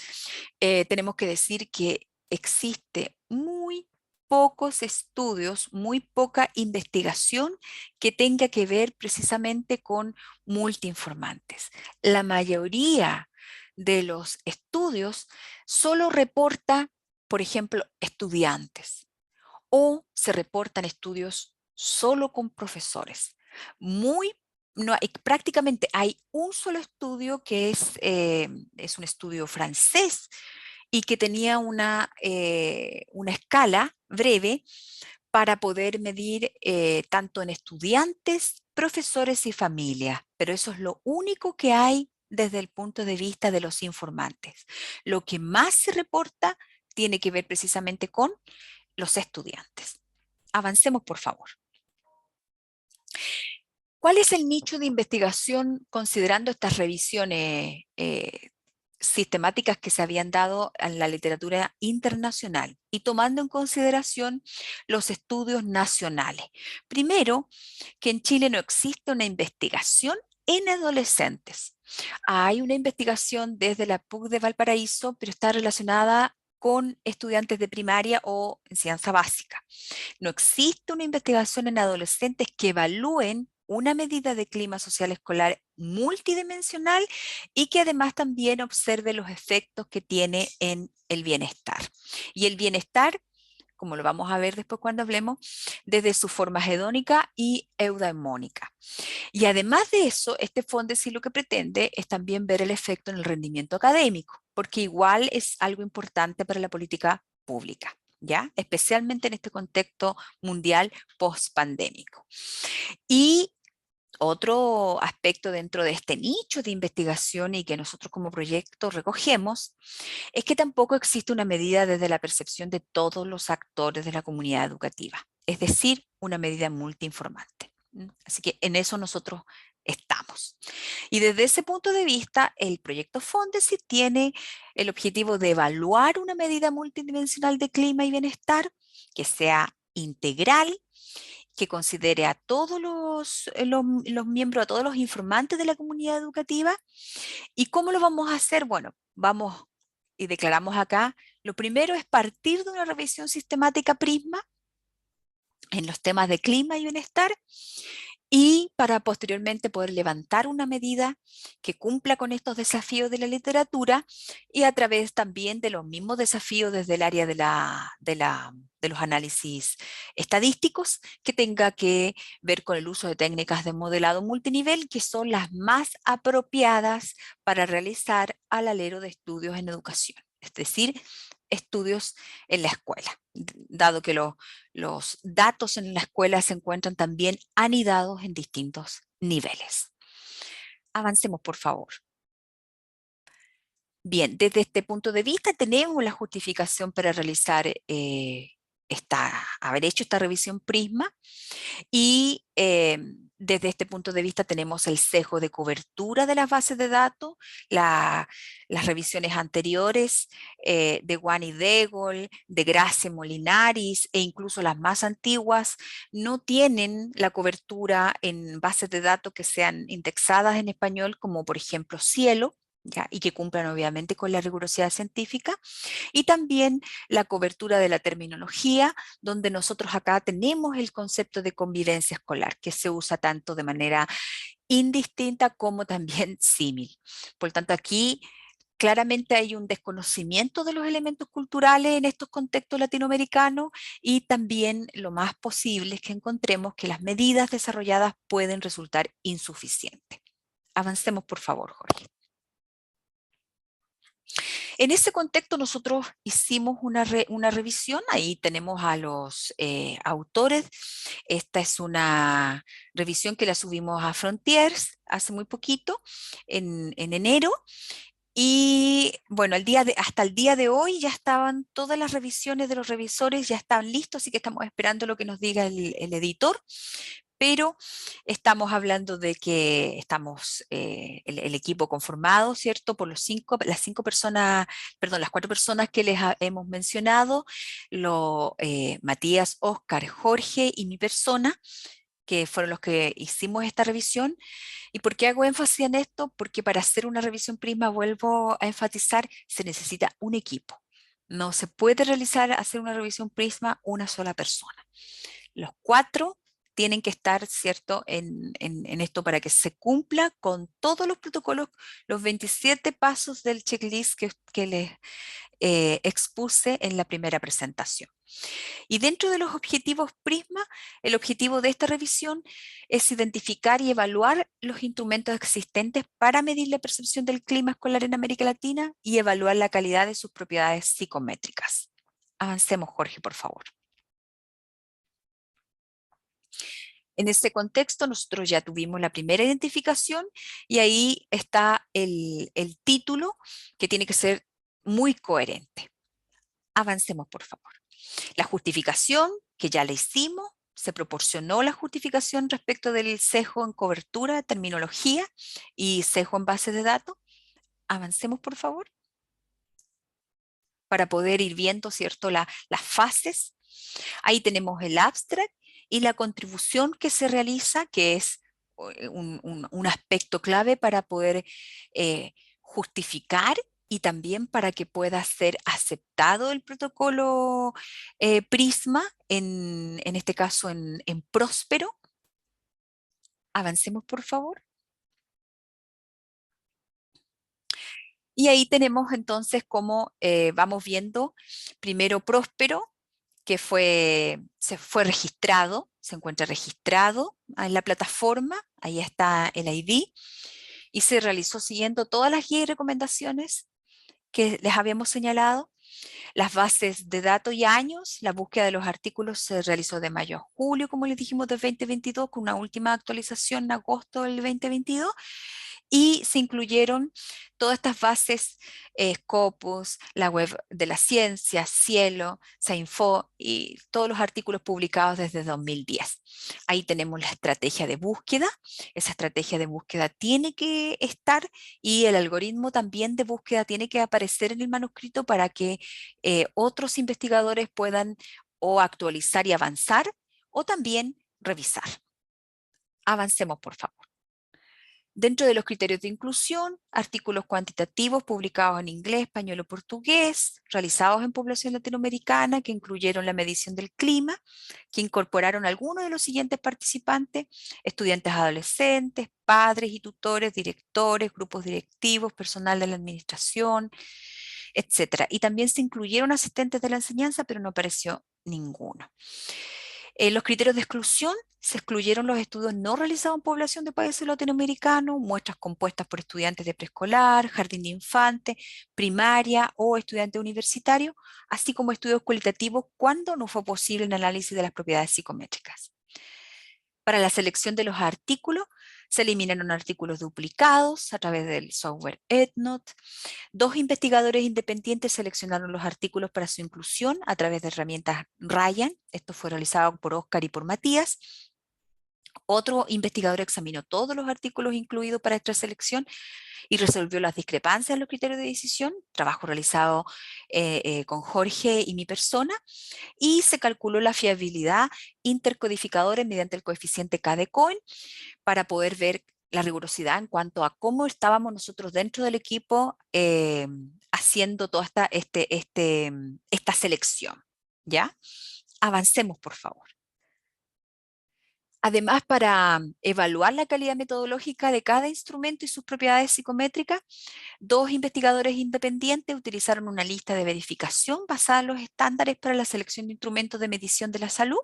tenemos que decir que existe muy pocos estudios, muy poca investigación que tenga que ver precisamente con multiinformantes. La mayoría de los estudios solo reporta, por ejemplo, estudiantes o se reportan estudios solo con profesores. No, prácticamente hay un solo estudio que es un estudio francés y que tenía una escala breve para poder medir tanto en estudiantes, profesores y familias, pero eso es lo único que hay desde el punto de vista de los informantes. Lo que más se reporta tiene que ver precisamente con los estudiantes. Avancemos, por favor. ¿Cuál es el nicho de investigación considerando estas revisiones sistemáticas que se habían dado en la literatura internacional y tomando en consideración los estudios nacionales? Primero, que en Chile no existe una investigación en adolescentes. Hay una investigación desde la PUC de Valparaíso, pero está relacionada con estudiantes de primaria o enseñanza básica. No existe una investigación en adolescentes que evalúen una medida de clima social escolar multidimensional y que además también observe los efectos que tiene en el bienestar. Y el bienestar como lo vamos a ver después cuando hablemos, desde su forma hedónica y eudaimónica. Y además de eso, este Fondesit lo que pretende es también ver el efecto en el rendimiento académico, porque igual es algo importante para la política pública, ¿ya? Especialmente en este contexto mundial post-pandémico. Y otro aspecto dentro de este nicho de investigación y que nosotros como proyecto recogemos es que tampoco existe una medida desde la percepción de todos los actores de la comunidad educativa, es decir, una medida multiinformante. Así que en eso nosotros estamos. Y desde ese punto de vista, el proyecto Fondesit tiene el objetivo de evaluar una medida multidimensional de clima y bienestar que sea integral, que considere a todos los miembros, a todos los informantes de la comunidad educativa. ¿Y cómo lo vamos a hacer? Bueno, vamos y declaramos acá, lo primero es partir de una revisión sistemática Prisma en los temas de clima y bienestar, y para posteriormente poder levantar una medida que cumpla con estos desafíos de la literatura y a través también de los mismos desafíos desde el área de los análisis estadísticos, que tenga que ver con el uso de técnicas de modelado multinivel, que son las más apropiadas para realizar al alero de estudios en educación, es decir, estudios en la escuela, dado que los datos en la escuela se encuentran también anidados en distintos niveles. Avancemos, por favor. Bien, desde este punto de vista tenemos la justificación para realizar haber hecho esta revisión Prisma, y desde este punto de vista tenemos el sesgo de cobertura de las bases de datos, las revisiones anteriores de Juan y Degol, de Grace Molinaris e incluso las más antiguas no tienen la cobertura en bases de datos que sean indexadas en español, como por ejemplo Cielo, ¿ya? Y que cumplan obviamente con la rigurosidad científica, y también la cobertura de la terminología, donde nosotros acá tenemos el concepto de convivencia escolar, que se usa tanto de manera indistinta como también símil. Por lo tanto, aquí claramente hay un desconocimiento de los elementos culturales en estos contextos latinoamericanos, y también lo más posible es que encontremos que las medidas desarrolladas pueden resultar insuficientes. Avancemos, por favor, Jorge. En ese contexto nosotros hicimos una revisión, ahí tenemos a los autores. Esta es una revisión que la subimos a Frontiers hace muy poquito, en enero. Y bueno, hasta el día de hoy ya estaban todas las revisiones de los revisores, ya estaban listos, así que estamos esperando lo que nos diga el editor. Pero estamos hablando de que estamos el equipo conformado, ¿cierto? Por las 4 personas que les hemos mencionado, Matías, Oscar, Jorge y mi persona, que fueron los que hicimos esta revisión. ¿Y por qué hago énfasis en esto? Porque para hacer una revisión Prisma, vuelvo a enfatizar, se necesita un equipo. No se puede hacer una revisión Prisma una sola persona. Los 4 tienen que estar, ¿cierto?, en esto para que se cumpla con todos los protocolos, los 27 pasos del checklist que les expuse en la primera presentación. Y dentro de los objetivos Prisma, el objetivo de esta revisión es identificar y evaluar los instrumentos existentes para medir la percepción del clima escolar en América Latina y evaluar la calidad de sus propiedades psicométricas. Avancemos, Jorge, por favor. En este contexto, nosotros ya tuvimos la primera identificación, y ahí está el título, que tiene que ser muy coherente. Avancemos, por favor. La justificación, que ya la hicimos, se proporcionó la justificación respecto del sesgo en cobertura, terminología y sesgo en base de datos. Avancemos, por favor, para poder ir viendo, ¿cierto?, las fases. Ahí tenemos el abstract y la contribución que se realiza, que es un aspecto clave para poder justificar y también para que pueda ser aceptado el protocolo Prisma, en este caso en Próspero. Avancemos, por favor. Y ahí tenemos entonces cómo vamos viendo primero Próspero, que se fue registrado, se encuentra registrado en la plataforma, ahí está el ID, y se realizó siguiendo todas las guías y recomendaciones que les habíamos señalado. Las bases de datos y años, la búsqueda de los artículos se realizó de mayo a julio, como les dijimos, de 2022, con una última actualización en agosto del 2022. Y se incluyeron todas estas bases, Scopus, la web de la ciencia, Cielo, Sainfo y todos los artículos publicados desde 2010. Ahí tenemos la estrategia de búsqueda. Esa estrategia de búsqueda tiene que estar y el algoritmo también de búsqueda tiene que aparecer en el manuscrito para que otros investigadores puedan o actualizar y avanzar o también revisar. Avancemos, por favor. Dentro de los criterios de inclusión, artículos cuantitativos publicados en inglés, español o portugués, realizados en población latinoamericana, que incluyeron la medición del clima, que incorporaron algunos de los siguientes participantes: estudiantes adolescentes, padres y tutores, directores, grupos directivos, personal de la administración, etc. Y también se incluyeron asistentes de la enseñanza, pero no apareció ninguno. Los criterios de exclusión: se excluyeron los estudios no realizados en población de países latinoamericanos, muestras compuestas por estudiantes de preescolar, jardín de infantes, primaria o estudiante universitario, así como estudios cualitativos cuando no fue posible el análisis de las propiedades psicométricas. Para la selección de los artículos, se eliminaron artículos duplicados a través del software EndNote. 2 investigadores independientes seleccionaron los artículos para su inclusión a través de herramientas Ryan. Esto fue realizado por Oscar y por Matías. Otro investigador examinó todos los artículos incluidos para esta selección y resolvió las discrepancias en los criterios de decisión, trabajo realizado con Jorge y mi persona, y se calculó la fiabilidad intercodificadora mediante el coeficiente K de Cohen para poder ver la rigurosidad en cuanto a cómo estábamos nosotros dentro del equipo haciendo toda esta selección. ¿Ya? Avancemos, por favor. Además, para evaluar la calidad metodológica de cada instrumento y sus propiedades psicométricas, 2 investigadores independientes utilizaron una lista de verificación basada en los estándares para la selección de instrumentos de medición de la salud,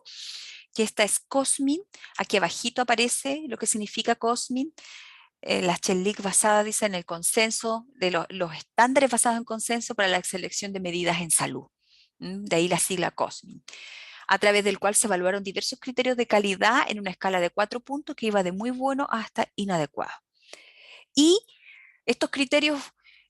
que esta es COSMIN. Aquí abajito aparece lo que significa COSMIN. La CHELIC basada, dice, en el consenso, de los estándares basados en consenso para la selección de medidas en salud. De ahí la sigla COSMIN, a través del cual se evaluaron diversos criterios de calidad en una escala de 4 puntos que iba de muy bueno hasta inadecuado. Y estos criterios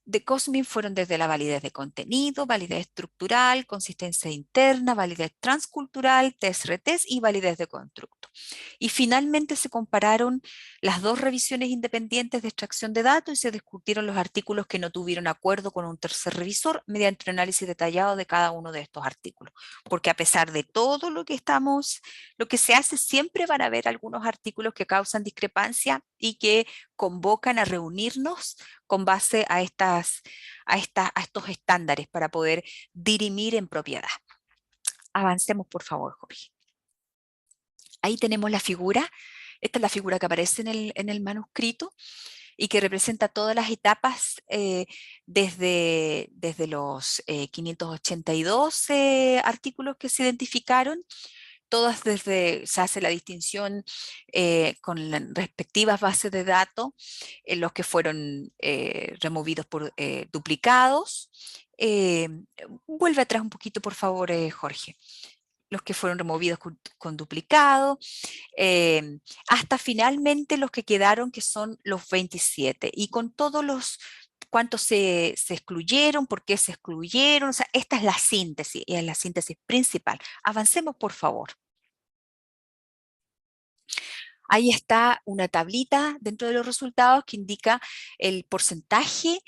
de COSMIN fueron desde la validez de contenido, validez estructural, consistencia interna, validez transcultural, test-retest y validez de constructo. Y finalmente se compararon las 2 revisiones independientes de extracción de datos y se discutieron los artículos que no tuvieron acuerdo con un tercer revisor mediante un análisis detallado de cada uno de estos artículos. Porque a pesar de todo lo que se hace, siempre van a haber algunos artículos que causan discrepancia y que convocan a reunirnos con base a estos estándares para poder dirimir en propiedad. Avancemos, por favor, Jorge. Ahí tenemos la figura. Esta es la figura que aparece en el manuscrito y que representa todas las etapas desde los 582 artículos que se identificaron. Todas se hace la distinción con las respectivas bases de datos, los que fueron removidos por duplicados. Vuelve atrás un poquito, por favor, Jorge. Los que fueron removidos con duplicado, hasta finalmente los que quedaron, que son los 27, y con todos los cuántos se excluyeron, por qué se excluyeron. O sea, esta es la síntesis, y es la síntesis principal. Avancemos, por favor. Ahí está una tablita dentro de los resultados que indica el porcentaje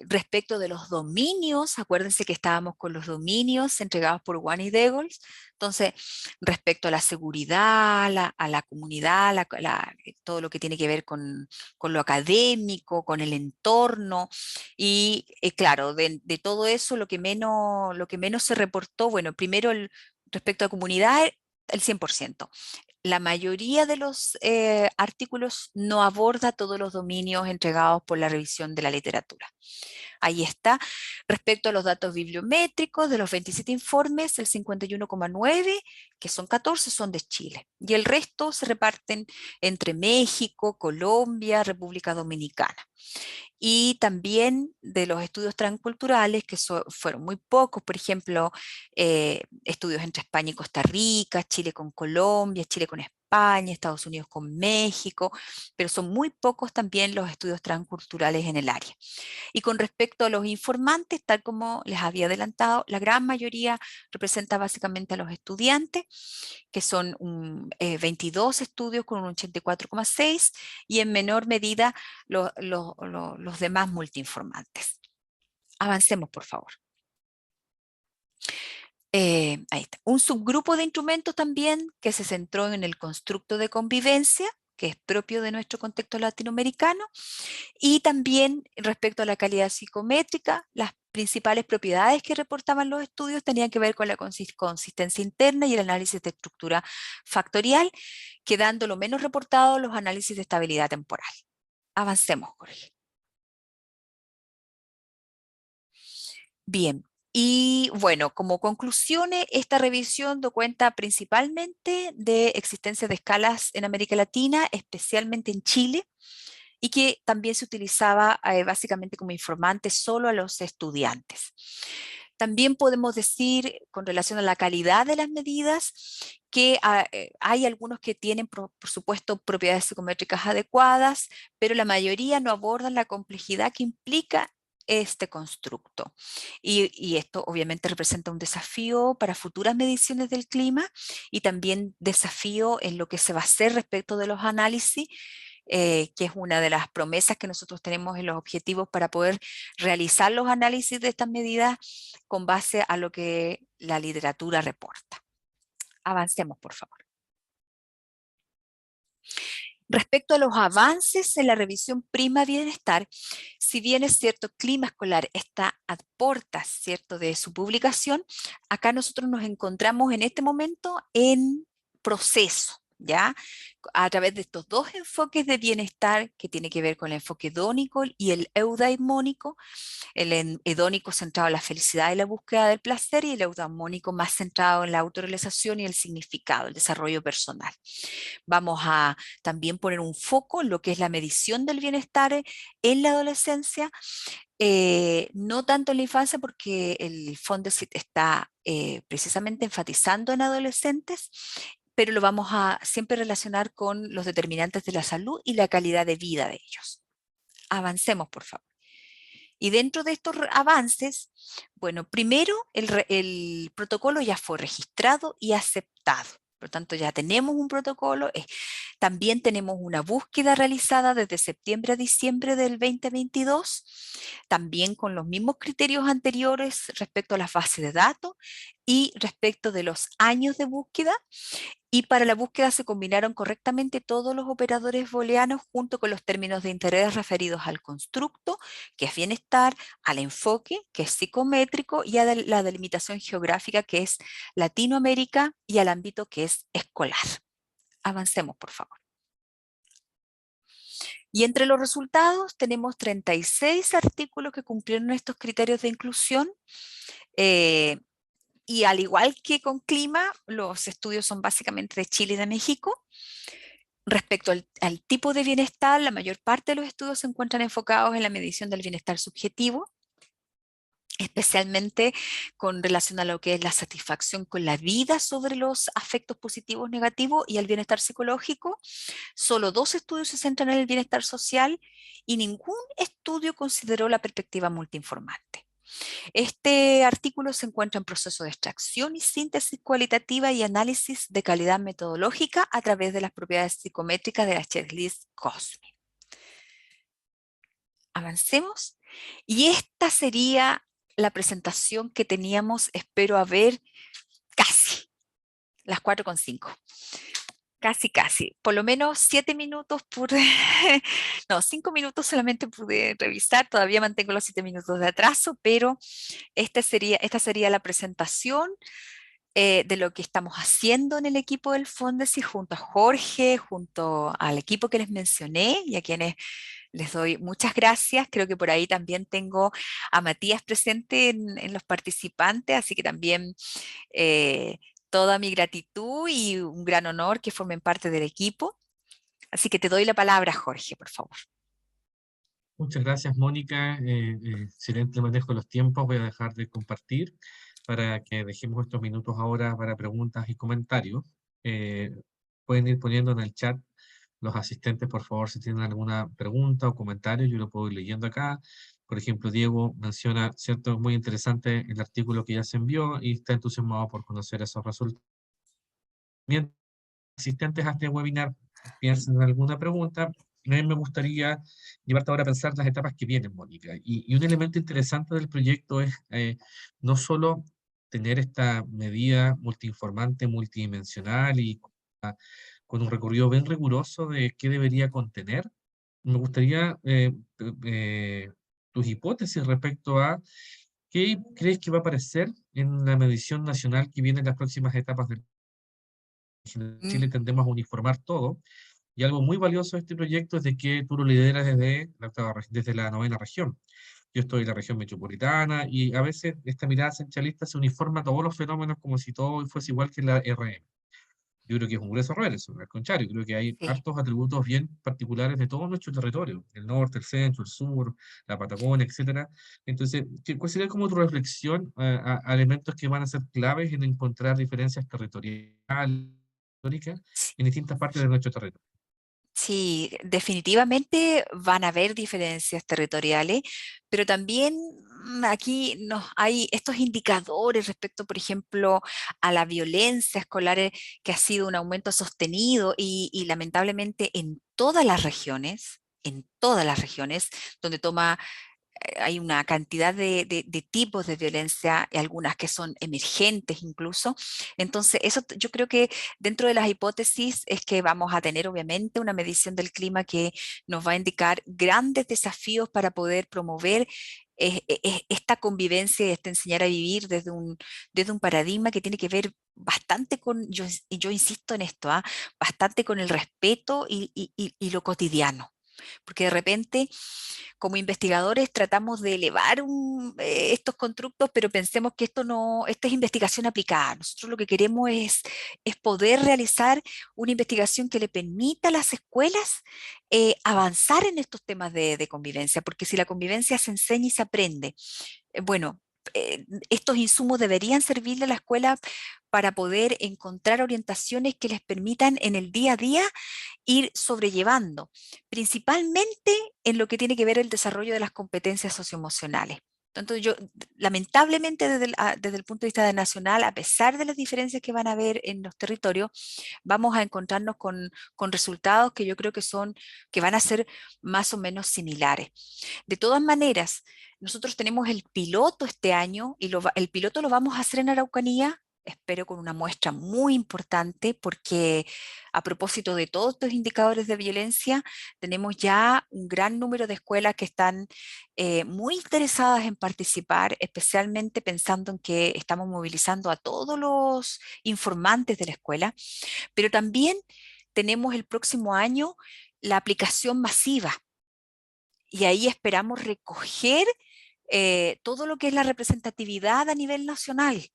respecto de los dominios. Acuérdense que estábamos con los dominios entregados por One y Deagles. Entonces, respecto a la seguridad, a la comunidad, todo lo que tiene que ver con lo académico, con el entorno. Y claro, de todo eso, lo que menos se reportó, bueno, primero respecto a comunidad, el 100%. la mayoría de los artículos no aborda todos los dominios entregados por la revisión de la literatura. Ahí está. Respecto a los datos bibliométricos, de los 27 informes, el 51,9, que son 14, son de Chile. Y el resto se reparten entre México, Colombia, República Dominicana. Y también de los estudios transculturales, que fueron muy pocos, por ejemplo, estudios entre España y Costa Rica, Chile con Colombia, Chile con España, Estados Unidos con México, pero son muy pocos también los estudios transculturales en el área. Y con respecto a los informantes, tal como les había adelantado, la gran mayoría representa básicamente a los estudiantes, que son 22 estudios con un 84,6 y en menor medida los demás multiinformantes. Avancemos, por favor. Ahí está. Un subgrupo de instrumentos también que se centró en el constructo de convivencia, que es propio de nuestro contexto latinoamericano, y también respecto a la calidad psicométrica, las principales propiedades que reportaban los estudios tenían que ver con la consistencia interna y el análisis de estructura factorial, quedando lo menos reportado los análisis de estabilidad temporal. Avancemos, Jorge. Bien. Y bueno, como conclusiones, esta revisión dio cuenta principalmente de existencia de escalas en América Latina, especialmente en Chile, y que también se utilizaba básicamente como informante solo a los estudiantes. También podemos decir, con relación a la calidad de las medidas, que hay algunos que tienen, por supuesto, propiedades psicométricas adecuadas, pero la mayoría no abordan la complejidad que implica este constructo. Y esto obviamente representa un desafío para futuras mediciones del clima y también desafío en lo que se va a hacer respecto de los análisis, que es una de las promesas que nosotros tenemos en los objetivos para poder realizar los análisis de estas medidas con base a lo que la literatura reporta. Avancemos, por favor. Respecto a los avances en la revisión Prima Bienestar, si bien es cierto, Clima Escolar está a puertas, ¿cierto?, de su publicación, acá nosotros nos encontramos en este momento en proceso, ¿ya? A través de estos dos enfoques de bienestar que tiene que ver con el enfoque hedónico y el eudaimónico, el hedónico centrado en la felicidad y la búsqueda del placer y el eudaimónico más centrado en la autorrealización y el significado, el desarrollo personal. Vamos a también poner un foco en lo que es la medición del bienestar en la adolescencia, no tanto en la infancia porque el Fondesit está precisamente enfatizando en adolescentes, pero lo vamos a siempre relacionar con los determinantes de la salud y la calidad de vida de ellos. Avancemos, por favor. Y dentro de estos avances, bueno, primero el protocolo ya fue registrado y aceptado. Por lo tanto, ya tenemos un protocolo. También tenemos una búsqueda realizada desde septiembre a diciembre del 2022, también con los mismos criterios anteriores respecto a las bases de datos y respecto de los años de búsqueda. Y para la búsqueda se combinaron correctamente todos los operadores booleanos junto con los términos de interés referidos al constructo, que es bienestar, al enfoque, que es psicométrico, y a la delimitación geográfica, que es Latinoamérica, y al ámbito, que es escolar. Avancemos, por favor. Y entre los resultados tenemos 36 artículos que cumplieron estos criterios de inclusión. Y al igual que con clima, los estudios son básicamente de Chile y de México. Respecto al tipo de bienestar, la mayor parte de los estudios se encuentran enfocados en la medición del bienestar subjetivo, especialmente con relación a lo que es la satisfacción con la vida sobre los afectos positivos, negativos y el bienestar psicológico. Solo 2 estudios se centran en el bienestar social y ningún estudio consideró la perspectiva multiinformante. Este artículo se encuentra en proceso de extracción y síntesis cualitativa y análisis de calidad metodológica a través de las propiedades psicométricas de la checklist COSME. Avancemos. Y esta sería la presentación que teníamos, espero haber casi, las 4:05. Casi. Por lo menos 7 minutos pude, no, 5 minutos solamente pude revisar, todavía mantengo los 7 minutos de atraso, pero esta sería la presentación. de lo que estamos haciendo en el equipo del Fondesit, junto a Jorge, junto al equipo que les mencioné y a quienes les doy muchas gracias. Creo que por ahí también tengo a Matías presente en los participantes, así que también eh, toda mi gratitud y un gran honor que formen parte del equipo. Así que te doy la palabra, Jorge, por favor. Muchas gracias, Mónica. Excelente manejo de los tiempos. Voy a dejar de compartir para que dejemos estos minutos ahora para preguntas y comentarios. Eh, Pueden ir poniendo en el chat los asistentes, por favor, si tienen alguna pregunta o comentario, yo lo puedo ir leyendo acá. Por ejemplo, Diego menciona, cierto, muy interesante el artículo que ya se envió y está entusiasmado por conocer esos resultados. Mientras asistentes a este webinar piensen en alguna pregunta, a mí me gustaría llevarte ahora a pensar las etapas que vienen, Mónica. Y un elemento interesante del proyecto es no solo tener esta medida multiinformante, multidimensional y con un recorrido bien riguroso de qué debería contener. Me gustaría tus hipótesis respecto a qué crees que va a aparecer en la medición nacional que viene en las próximas etapas del en Mm, Chile. Tendemos a uniformar todo. Y algo muy valioso de este proyecto es de que tú lo lideras desde desde la novena región. Yo estoy en la región metropolitana y a veces esta mirada centralista se uniforma a todos los fenómenos como si todo fuese igual que la RM. Yo creo que es un grueso error eso, al contrario, creo que hay sí. hartos atributos bien particulares de todo nuestro territorio, el norte, el centro, el sur, la Patagonia, etcétera. Entonces, ¿cuál sería como tu reflexión a elementos que van a ser claves en encontrar diferencias territoriales, históricas, en distintas partes de nuestro territorio? Sí, definitivamente van a haber diferencias territoriales, pero también aquí hay estos indicadores respecto, por ejemplo, a la violencia escolar, que ha sido un aumento sostenido y lamentablemente en todas las regiones, donde hay una cantidad de tipos de violencia, y algunas que son emergentes incluso. Entonces, yo creo que dentro de las hipótesis es que vamos a tener obviamente una medición del clima que nos va a indicar grandes desafíos para poder promover esta convivencia y este enseñar a vivir desde un paradigma que tiene que ver bastante con, yo insisto en esto, bastante con el respeto y lo cotidiano. Porque de repente como investigadores tratamos de elevar estos constructos, pero pensemos que esta es investigación aplicada. Nosotros lo que queremos es poder realizar una investigación que le permita a las escuelas avanzar en estos temas de convivencia, porque si la convivencia se enseña y se aprende, bueno, estos insumos deberían servirle a la escuela para poder encontrar orientaciones que les permitan en el día a día ir sobrellevando, principalmente en lo que tiene que ver el desarrollo de las competencias socioemocionales. Entonces, lamentablemente, desde el punto de vista nacional, a pesar de las diferencias que van a haber en los territorios, vamos a encontrarnos con resultados que yo creo que van a ser más o menos similares. De todas maneras, nosotros tenemos el piloto este año y el piloto lo vamos a hacer en Araucanía, espero con una muestra muy importante, porque a propósito de todos estos indicadores de violencia, tenemos ya un gran número de escuelas que están muy interesadas en participar, especialmente pensando en que estamos movilizando a todos los informantes de la escuela, pero también tenemos el próximo año la aplicación masiva y ahí esperamos recoger todo lo que es la representatividad a nivel nacional.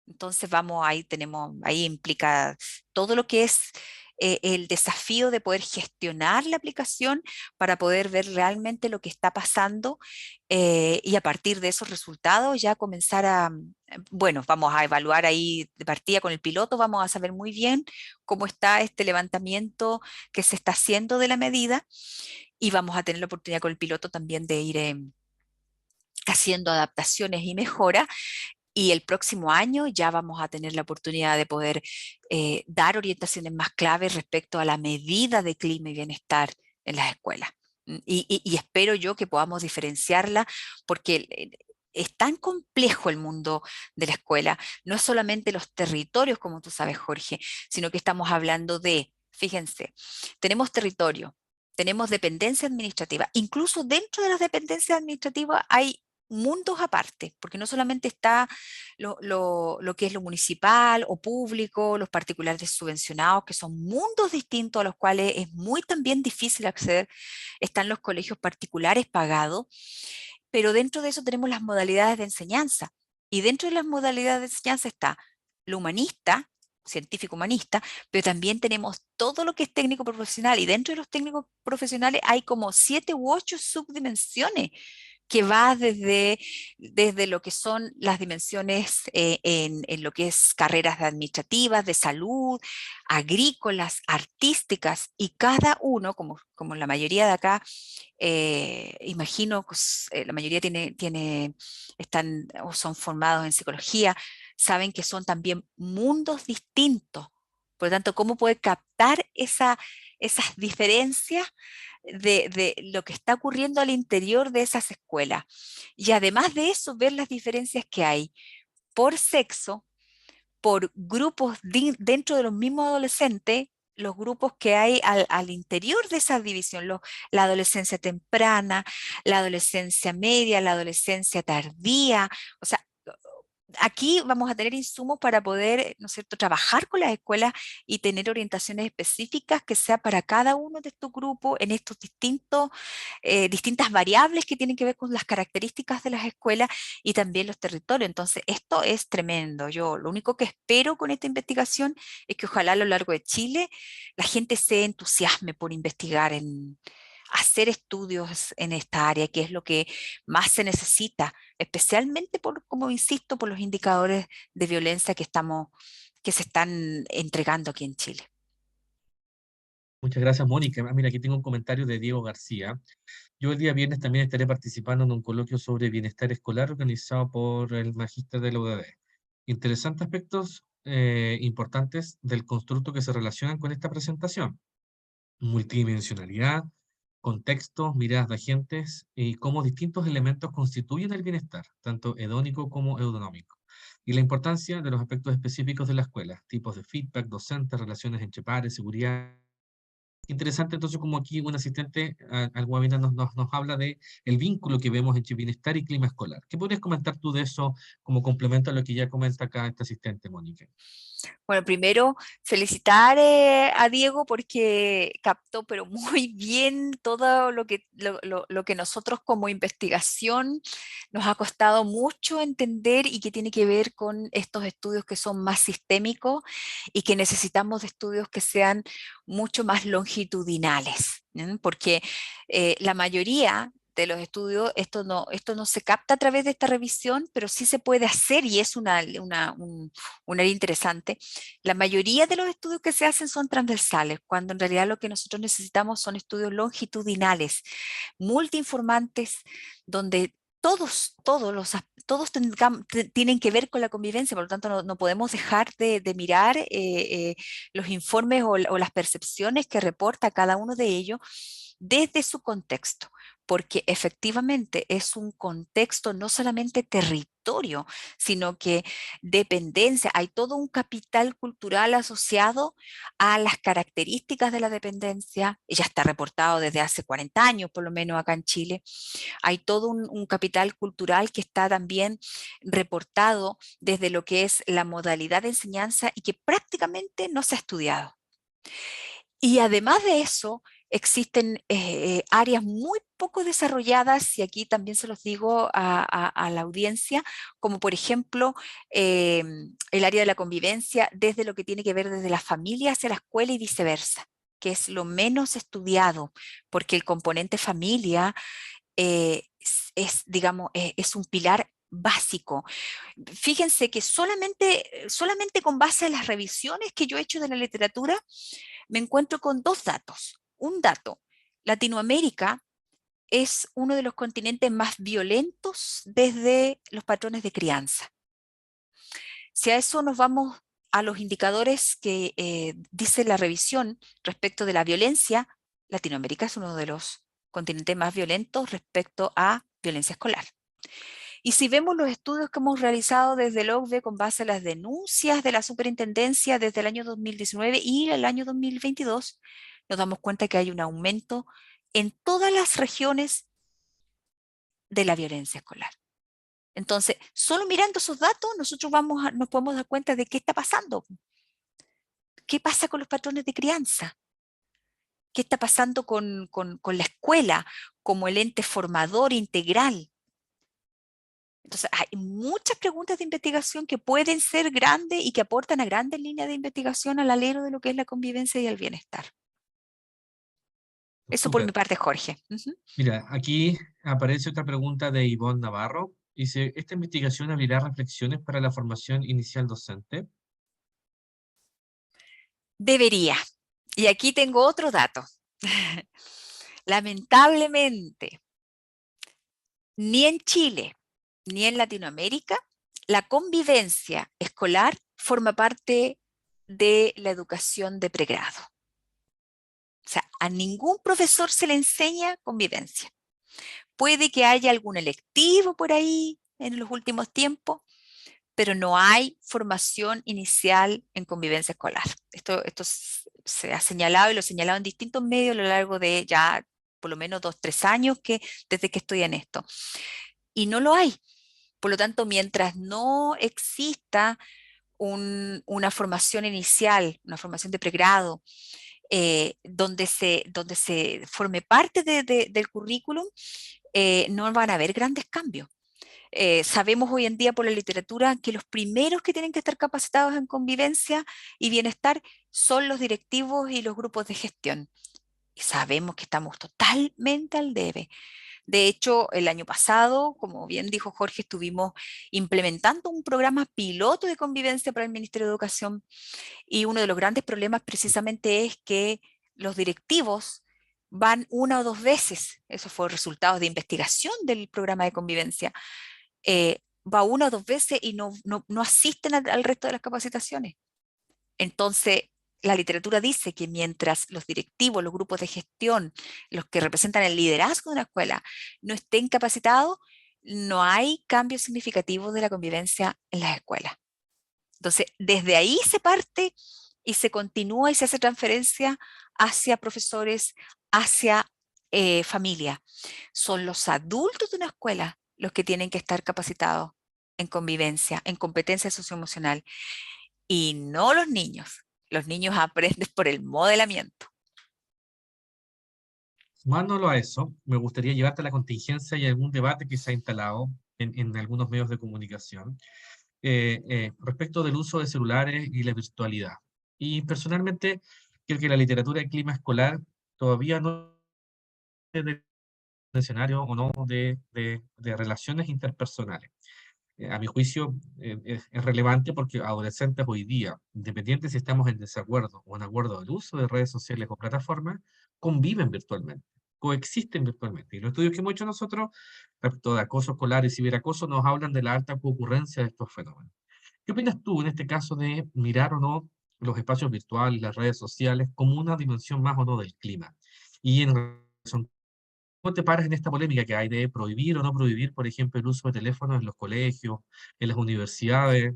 Entonces ahí implica todo lo que es el desafío de poder gestionar la aplicación para poder ver realmente lo que está pasando y a partir de esos resultados ya comenzar bueno, vamos a evaluar ahí de partida con el piloto, vamos a saber muy bien cómo está este levantamiento que se está haciendo de la medida y vamos a tener la oportunidad con el piloto también de ir haciendo adaptaciones y mejoras y el próximo año ya vamos a tener la oportunidad de poder dar orientaciones más claves respecto a la medida de clima y bienestar en las escuelas. Y espero yo que podamos diferenciarla porque es tan complejo el mundo de la escuela. No es solamente los territorios, como tú sabes, Jorge, sino que estamos hablando fíjense, tenemos territorio, tenemos dependencia administrativa. Incluso dentro de las dependencias administrativas hay mundos aparte, porque no solamente está lo que es lo municipal o público, los particulares subvencionados, que son mundos distintos a los cuales es muy también difícil acceder, están los colegios particulares pagados, pero dentro de eso tenemos las modalidades de enseñanza, y dentro de las modalidades de enseñanza está lo humanista, científico humanista, pero también tenemos todo lo que es técnico profesional, y dentro de los técnicos profesionales hay como 7 u 8 subdimensiones que va desde lo que son las dimensiones en lo que es carreras administrativas, de salud, agrícolas, artísticas, y cada uno, como la mayoría de acá, imagino, pues, la mayoría están o son formados en psicología, saben que son también mundos distintos. Por lo tanto, ¿cómo puede captar esas diferencias de lo que está ocurriendo al interior de esas escuelas? Y además de eso, ver las diferencias que hay por sexo, por grupos dentro de los mismos adolescentes, los grupos que hay al interior de esa división, la adolescencia temprana, la adolescencia media, la adolescencia tardía. O sea, aquí vamos a tener insumos para poder, ¿no es cierto?, trabajar con las escuelas y tener orientaciones específicas que sea para cada uno de estos grupos en estos distintas variables que tienen que ver con las características de las escuelas y también los territorios. Entonces, esto es tremendo. Yo lo único que espero con esta investigación es que ojalá a lo largo de Chile la gente se entusiasme por investigar hacer estudios en esta área, que es lo que más se necesita, especialmente como insisto, por los indicadores de violencia que se están entregando aquí en Chile. Muchas gracias, Mónica. Mira, aquí tengo un comentario de Diego García. Yo el día viernes también estaré participando en un coloquio sobre bienestar escolar organizado por el magíster de la UDD. Interesantes aspectos importantes del constructo que se relacionan con esta presentación. Multidimensionalidad, contextos, miradas de agentes y cómo distintos elementos constituyen el bienestar, tanto hedónico como eudonómico. Y la importancia de los aspectos específicos de la escuela, tipos de feedback, docentes, relaciones entre pares, seguridad. Interesante entonces como aquí un asistente al webinar nos habla de el vínculo que vemos entre bienestar y clima escolar. ¿Qué podrías comentar tú de eso como complemento a lo que ya comenta acá este asistente, Mónica? Bueno, primero felicitar a Diego porque captó pero muy bien todo lo que nosotros como investigación nos ha costado mucho entender y que tiene que ver con estos estudios que son más sistémicos y que necesitamos de estudios que sean mucho más longitudinales, ¿m? Porque la mayoría de los estudios, esto no se capta a través de esta revisión, pero sí se puede hacer y es un área interesante. La mayoría de los estudios que se hacen son transversales, cuando en realidad lo que nosotros necesitamos son estudios longitudinales, multiinformantes, donde todos tienen que ver con la convivencia, por lo tanto no podemos dejar de mirar los informes o las percepciones que reporta cada uno de ellos desde su contexto, porque efectivamente es un contexto no solamente territorio, sino que dependencia, hay todo un capital cultural asociado a las características de la dependencia, y ya está reportado desde hace 40 años, por lo menos acá en Chile. Hay todo un capital cultural que está también reportado desde lo que es la modalidad de enseñanza y que prácticamente no se ha estudiado. Y además de eso, existen áreas muy poco desarrolladas, y aquí también se los digo a la audiencia, como por ejemplo el área de la convivencia, desde lo que tiene que ver desde la familia hacia la escuela y viceversa, que es lo menos estudiado, porque el componente familia digamos, es un pilar básico. Fíjense que solamente con base a las revisiones que yo he hecho de la literatura, me encuentro con dos datos. Un dato, Latinoamérica es uno de los continentes más violentos desde los patrones de crianza. Si a eso nos vamos a los indicadores que dice la revisión respecto de la violencia, Latinoamérica es uno de los continentes más violentos respecto a violencia escolar. Y si vemos los estudios que hemos realizado desde el OCDE con base a las denuncias de la superintendencia desde el año 2019 y el año 2022, nos damos cuenta que hay un aumento en todas las regiones de la violencia escolar. Entonces, solo mirando esos datos, nosotros nos podemos dar cuenta de qué está pasando. ¿Qué pasa con los patrones de crianza? ¿Qué está pasando con la escuela como el ente formador integral? Entonces, hay muchas preguntas de investigación que pueden ser grandes y que aportan a grandes líneas de investigación al alero de lo que es la convivencia y el bienestar. Eso por mi Súper. parte, Jorge. Ujú. Mira, aquí aparece otra pregunta de Ivonne Navarro. Dice, ¿esta investigación abrirá reflexiones para la formación inicial docente? Debería. Y aquí tengo otro dato. Lamentablemente, ni en Chile ni en Latinoamérica, la convivencia escolar forma parte de la educación de pregrado. O sea, a ningún profesor se le enseña convivencia. Puede que haya algún electivo por ahí en los últimos tiempos, pero no hay formación inicial en convivencia escolar. Esto se ha señalado y lo he señalado en distintos medios a lo largo de ya por lo menos 2, 3 años desde que estoy en esto. Y no lo hay. Por lo tanto, mientras no exista una formación inicial, una formación de pregrado, donde se forme parte del currículum, no van a haber grandes cambios. Sabemos hoy en día por la literatura que los primeros que tienen que estar capacitados en convivencia y bienestar son los directivos y los grupos de gestión. Y sabemos que estamos totalmente al debe. De hecho, el año pasado, como bien dijo Jorge, estuvimos implementando un programa piloto de convivencia para el Ministerio de Educación y uno de los grandes problemas precisamente es que los directivos van 1 o 2 veces, eso fue resultado de investigación del programa de convivencia, va 1 o 2 veces y no asisten al resto de las capacitaciones. Entonces, la literatura dice que mientras los directivos, los grupos de gestión, los que representan el liderazgo de una escuela, no estén capacitados, no hay cambio significativo de la convivencia en las escuelas. Entonces, desde ahí se parte y se continúa y se hace transferencia hacia profesores, hacia familia. Son los adultos de una escuela los que tienen que estar capacitados en convivencia, en competencia socioemocional, y no los niños. Los niños aprenden por el modelamiento. Sumándolo a eso, me gustaría llevarte a la contingencia y algún debate que se ha instalado en algunos medios de comunicación respecto del uso de celulares y la virtualidad. Y personalmente creo que la literatura de clima escolar todavía no es de escenario o no de relaciones interpersonales. A mi juicio, es relevante porque adolescentes hoy día, independiente si estamos en desacuerdo o en acuerdo del uso de redes sociales o plataformas, conviven virtualmente, coexisten virtualmente. Y los estudios que hemos hecho nosotros respecto de acoso escolar y ciberacoso nos hablan de la alta concurrencia de estos fenómenos. ¿Qué opinas tú en este caso de mirar o no los espacios virtuales, las redes sociales, como una dimensión más o no del clima? Y en relación, ¿cómo te paras en esta polémica que hay de prohibir o no prohibir, por ejemplo, el uso de teléfonos en los colegios, en las universidades?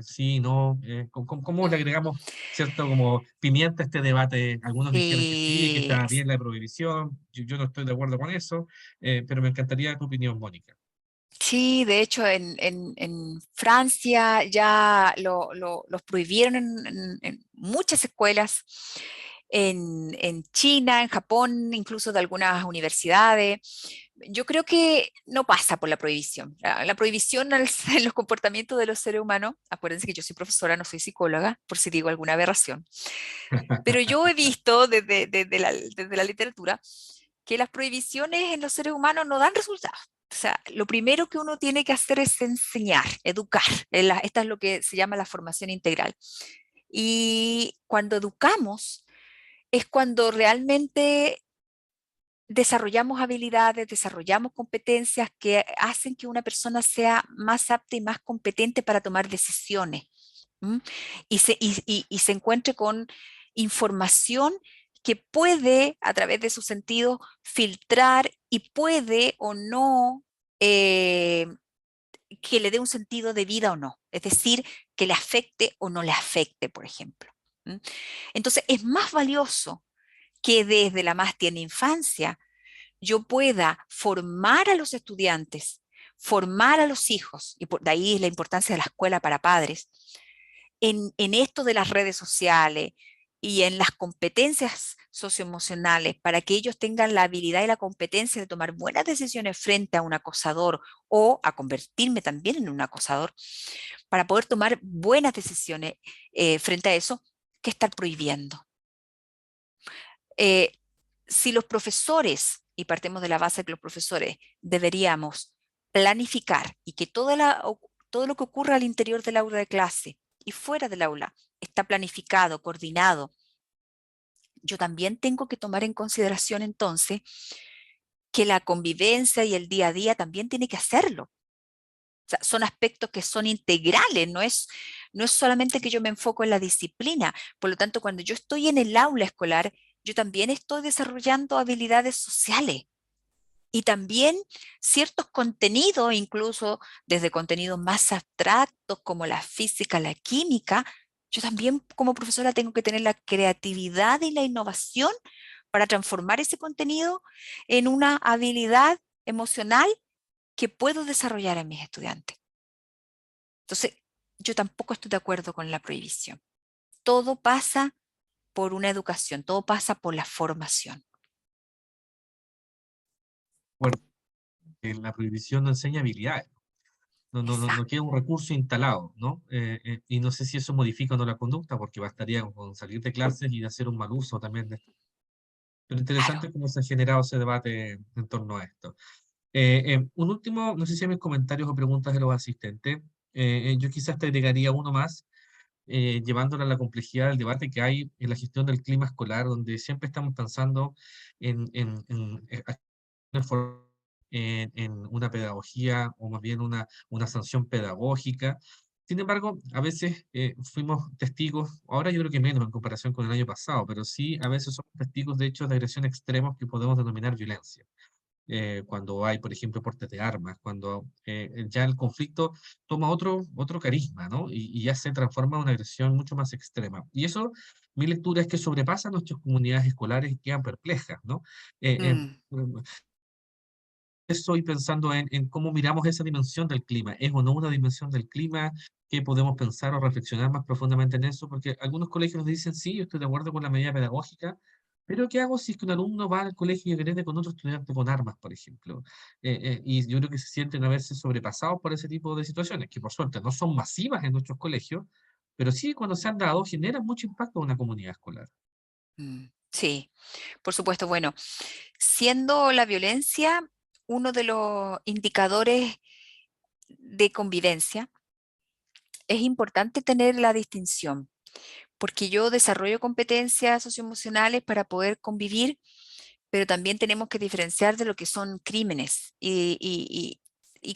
Sí, no. ¿Cómo le agregamos, cierto, como pimienta a este debate? Algunos dijeron que sí, que Sí, está bien la prohibición. Yo no estoy de acuerdo con eso, pero me encantaría tu opinión, Mónica. sí, de hecho en Francia ya los prohibieron en muchas escuelas, en China, en Japón, incluso de algunas universidades. Yo creo que no pasa por la prohibición. La prohibición en los comportamientos de los seres humanos, acuérdense que yo soy profesora, no soy psicóloga, por si digo alguna aberración, pero yo he visto desde la literatura que las prohibiciones en los seres humanos no dan resultados. O sea, lo primero que uno tiene que hacer es enseñar, educar. Esta es lo que se llama la formación integral. Y cuando educamos es cuando realmente desarrollamos habilidades, desarrollamos competencias que hacen que una persona sea más apta y más competente para tomar decisiones. ¿M? Y se encuentre con información que puede, a través de su sentido, filtrar y puede o no, que le dé un sentido de vida o no. Es decir, que le afecte o no le afecte, por ejemplo. ¿M? Entonces, es más valioso que desde la más tierna infancia yo pueda formar a los estudiantes formar a los hijos, y de ahí es la importancia de la escuela para padres, en esto de las redes sociales y en las competencias socioemocionales para que ellos tengan la habilidad y la competencia de tomar buenas decisiones frente a un acosador o a convertirme también en un acosador, para poder tomar buenas decisiones frente a eso, que estar prohibiendo. Si los profesores, y partemos de la base de que los profesores deberíamos planificar y que todo lo que ocurra al interior del aula de clase y fuera del aula está planificado, coordinado, yo también tengo que tomar en consideración entonces que la convivencia y el día a día también tiene que hacerlo. O sea, son aspectos que son integrales, no es solamente que yo me enfoco en la disciplina. Por lo tanto, cuando yo estoy en el aula escolar, yo también estoy desarrollando habilidades sociales y también ciertos contenidos, incluso desde contenidos más abstractos como la física, la química. Yo también como profesora tengo que tener la creatividad y la innovación para transformar ese contenido en una habilidad emocional que puedo desarrollar en mis estudiantes. Entonces, yo tampoco estoy de acuerdo con la prohibición. Todo pasa por una educación, todo pasa por la formación. Bueno, la prohibición no enseña habilidades, no queda Exacto. un recurso instalado, ¿no? Y no sé si eso modifica o no la conducta, porque bastaría con salir de clases y de hacer un mal uso también de esto. Pero Claro. interesante cómo se ha generado ese debate en torno a esto. Un último, no sé si hay comentarios o preguntas de los asistentes. Yo quizás te agregaría uno más, llevándolo a la complejidad del debate que hay en la gestión del clima escolar, donde siempre estamos pensando en una pedagogía o más bien una sanción pedagógica. Sin embargo, a veces fuimos testigos, ahora yo creo que menos en comparación con el año pasado, pero sí a veces somos testigos de hechos de agresión extremos que podemos denominar violencia. Cuando hay, por ejemplo, portes de armas, cuando ya el conflicto toma otro carisma, ¿no? Y ya se transforma en una agresión mucho más extrema. Y eso, mi lectura es que sobrepasa nuestras comunidades escolares y quedan perplejas, ¿no? Eh, Mm, Estoy pensando en cómo miramos esa dimensión del clima. ¿Es o no una dimensión del clima? ¿Qué podemos pensar o reflexionar más profundamente en eso? Porque algunos colegios nos dicen, sí, yo estoy de acuerdo con la medida pedagógica, pero ¿qué hago si es que un alumno va al colegio y agrede con otro estudiante con armas, por ejemplo? Y yo creo que se sienten a veces sobrepasados por ese tipo de situaciones, que por suerte no son masivas en nuestros colegios, pero sí cuando se han dado generan mucho impacto en una comunidad escolar. sí, por supuesto. Bueno, siendo la violencia uno de los indicadores de convivencia, es importante tener la distinción, porque yo desarrollo competencias socioemocionales para poder convivir, pero también tenemos que diferenciar de lo que son crímenes. Y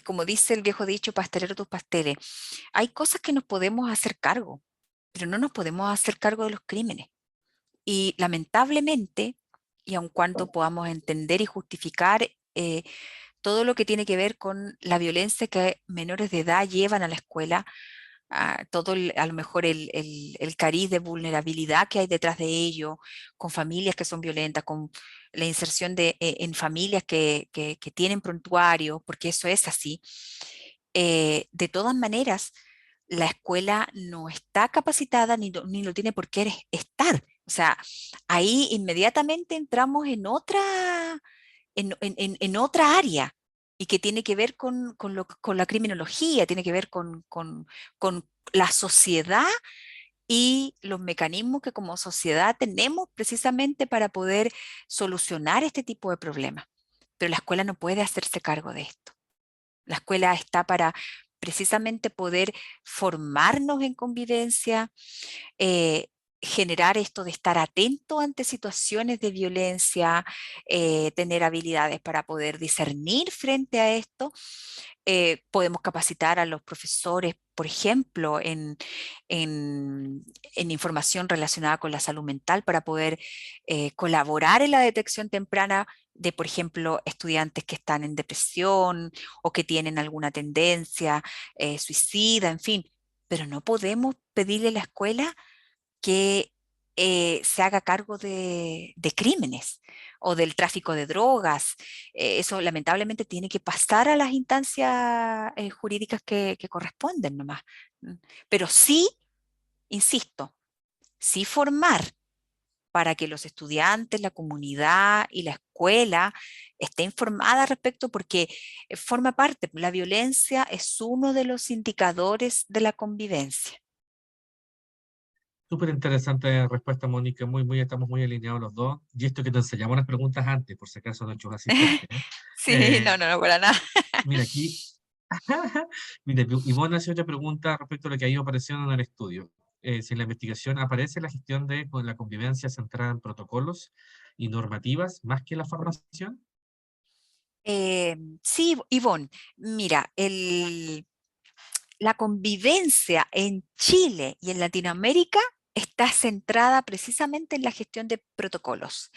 como dice el viejo dicho, pastelero tus pasteles, hay cosas que nos podemos hacer cargo, pero no nos podemos hacer cargo de los crímenes. Y lamentablemente, y aun cuando podamos entender y justificar todo lo que tiene que ver con la violencia que menores de edad llevan a la escuela, a lo mejor el cariz de vulnerabilidad que hay detrás de ello, con familias que son violentas, con la inserción en familias que tienen prontuario, porque eso es así. De todas maneras, la escuela no está capacitada ni lo tiene por qué estar. O sea, ahí inmediatamente entramos en otra área y que tiene que ver con la criminología, tiene que ver con la sociedad y los mecanismos que como sociedad tenemos precisamente para poder solucionar este tipo de problemas. Pero la escuela no puede hacerse cargo de esto. La escuela está para precisamente poder formarnos en convivencia, eh, generar esto de estar atento ante situaciones de violencia, tener habilidades para poder discernir frente a esto. Podemos capacitar a los profesores, por ejemplo, en información relacionada con la salud mental para poder colaborar en la detección temprana de, por ejemplo, estudiantes que están en depresión o que tienen alguna tendencia suicida, en fin. Pero no podemos pedirle a la escuela que se haga cargo de crímenes o del tráfico de drogas. Eso lamentablemente tiene que pasar a las instancias jurídicas que corresponden nomás. Pero sí, insisto, sí formar para que los estudiantes, la comunidad y la escuela esté informada al respecto, porque forma parte, la violencia es uno de los indicadores de la convivencia. Súper interesante respuesta, Mónica. Estamos muy alineados los dos. Y esto que te enseñamos las preguntas antes, por si acaso, a nuestros asistentes. ¿Eh? Sí, no, no, no, para nada. Mira, aquí, mira, Ivonne hace otra pregunta respecto a lo que ha ido apareciendo en el estudio. Si en la investigación aparece la gestión con la convivencia centrada en protocolos y normativas más que la formación. Sí, Ivonne, mira, la convivencia en Chile y en Latinoamérica está centrada precisamente en la gestión de protocolos.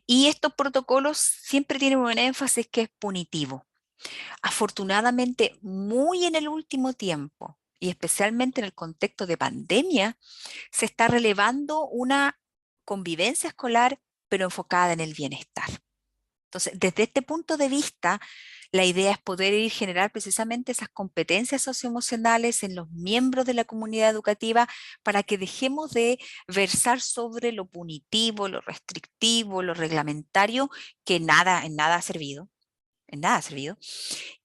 Y estos protocolos siempre tienen un énfasis que es punitivo. Afortunadamente, muy en el último tiempo, y especialmente en el contexto de pandemia, se está relevando una convivencia escolar, pero enfocada en el bienestar. Entonces, desde este punto de vista, la idea es poder ir generar precisamente esas competencias socioemocionales en los miembros de la comunidad educativa para que dejemos de versar sobre lo punitivo, lo restrictivo, lo reglamentario, que en nada ha servido, en nada ha servido,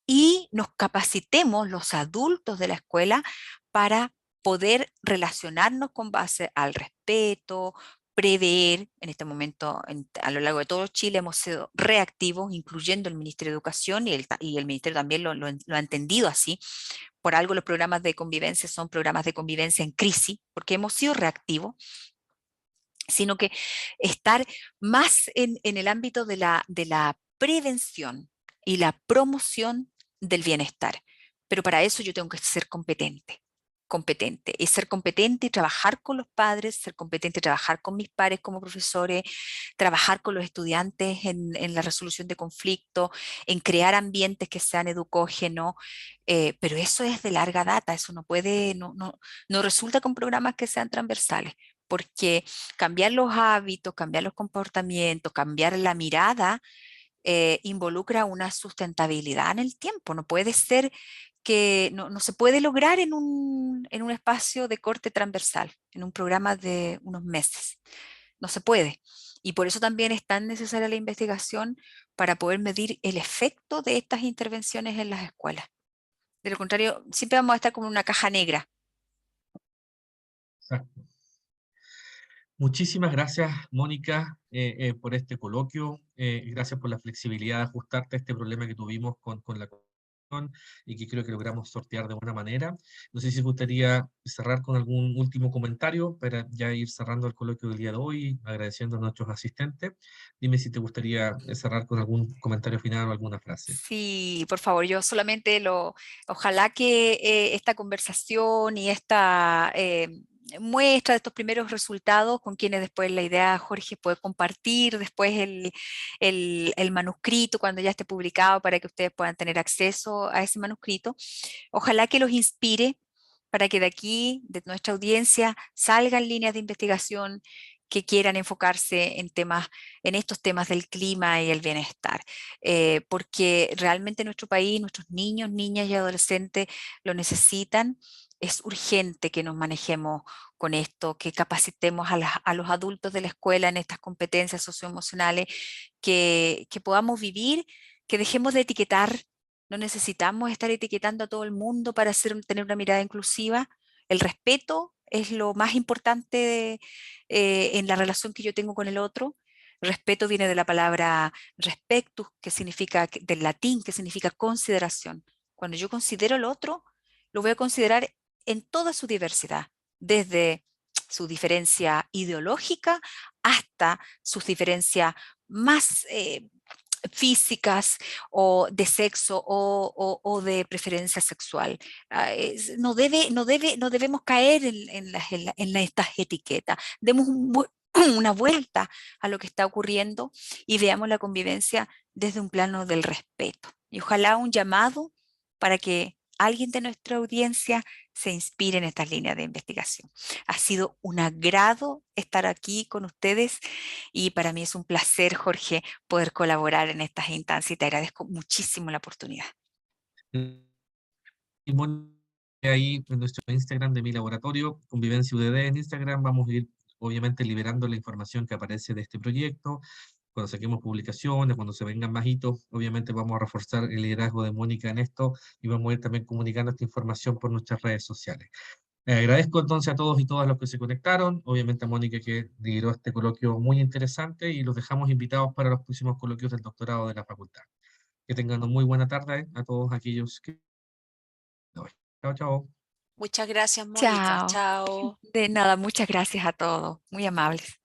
y nos capacitemos los adultos de la escuela para poder relacionarnos con base al respeto, prever. En este momento, a lo largo de todo Chile hemos sido reactivos, incluyendo el Ministerio de Educación, y el Ministerio también lo ha entendido así. Por algo los programas de convivencia son programas de convivencia en crisis, porque hemos sido reactivos, sino que estar más en el ámbito de la prevención y la promoción del bienestar. Pero para eso yo tengo que ser competente, y ser competente y trabajar con los padres, ser competente y trabajar con mis pares como profesores, trabajar con los estudiantes en la resolución de conflictos, en crear ambientes que sean educógenos, pero eso es de larga data, eso no puede, no resulta con programas que sean transversales, porque cambiar los hábitos, cambiar los comportamientos, cambiar la mirada, involucra una sustentabilidad en el tiempo. No puede ser que no se puede lograr en un espacio de corte transversal, en un programa de unos meses. No se puede. Y por eso también es tan necesaria la investigación para poder medir el efecto de estas intervenciones en las escuelas. De lo contrario, siempre vamos a estar como en una caja negra. Exacto. Muchísimas gracias, Mónica, por este coloquio. Gracias por la flexibilidad de ajustarte a este problema que tuvimos con la conexión y que creo que logramos sortear de buena manera. No sé si te gustaría cerrar con algún último comentario para ya ir cerrando el coloquio del día de hoy, agradeciendo a nuestros asistentes. Dime si te gustaría cerrar con algún comentario final o alguna frase. Sí, por favor, yo solamente ojalá que esta conversación y esta muestra de estos primeros resultados con quienes después la idea, Jorge, puede compartir después el manuscrito cuando ya esté publicado para que ustedes puedan tener acceso a ese manuscrito. Ojalá que los inspire para que de aquí, de nuestra audiencia, salgan líneas de investigación que quieran enfocarse en estos temas del clima y el bienestar, porque realmente nuestro país, nuestros niños, niñas y adolescentes lo necesitan. Es urgente que nos manejemos con esto, que capacitemos a los adultos de la escuela en estas competencias socioemocionales, que podamos vivir, que dejemos de etiquetar. No necesitamos estar etiquetando a todo el mundo para tener una mirada inclusiva. El respeto es lo más importante en la relación que yo tengo con el otro. Respeto viene de la palabra respectus, que significa, del latín, que significa consideración. Cuando yo considero al otro, lo voy a considerar en toda su diversidad, desde su diferencia ideológica hasta sus diferencias más físicas o de sexo o de preferencia sexual. No debemos caer en estas etiquetas. Demos una vuelta a lo que está ocurriendo y veamos la convivencia desde un plano del respeto. Y ojalá un llamado para que alguien de nuestra audiencia se inspire en estas líneas de investigación. Ha sido un agrado estar aquí con ustedes y para mí es un placer, Jorge, poder colaborar en estas instancias y te agradezco muchísimo la oportunidad. Y ahí en nuestro Instagram de mi laboratorio, Convivencia UDD en Instagram, vamos a ir obviamente liberando la información que aparece de este proyecto. Cuando saquemos publicaciones, cuando se vengan más hitos, obviamente vamos a reforzar el liderazgo de Mónica en esto y vamos a ir también comunicando esta información por nuestras redes sociales. Agradezco entonces a todos y todas los que se conectaron, obviamente a Mónica que lideró este coloquio muy interesante y los dejamos invitados para los próximos coloquios del doctorado de la facultad. Que tengan una muy buena tarde a todos aquellos que... Chao, chao. Muchas gracias, Mónica. Chao. Chao. De nada, muchas gracias a todos. Muy amables.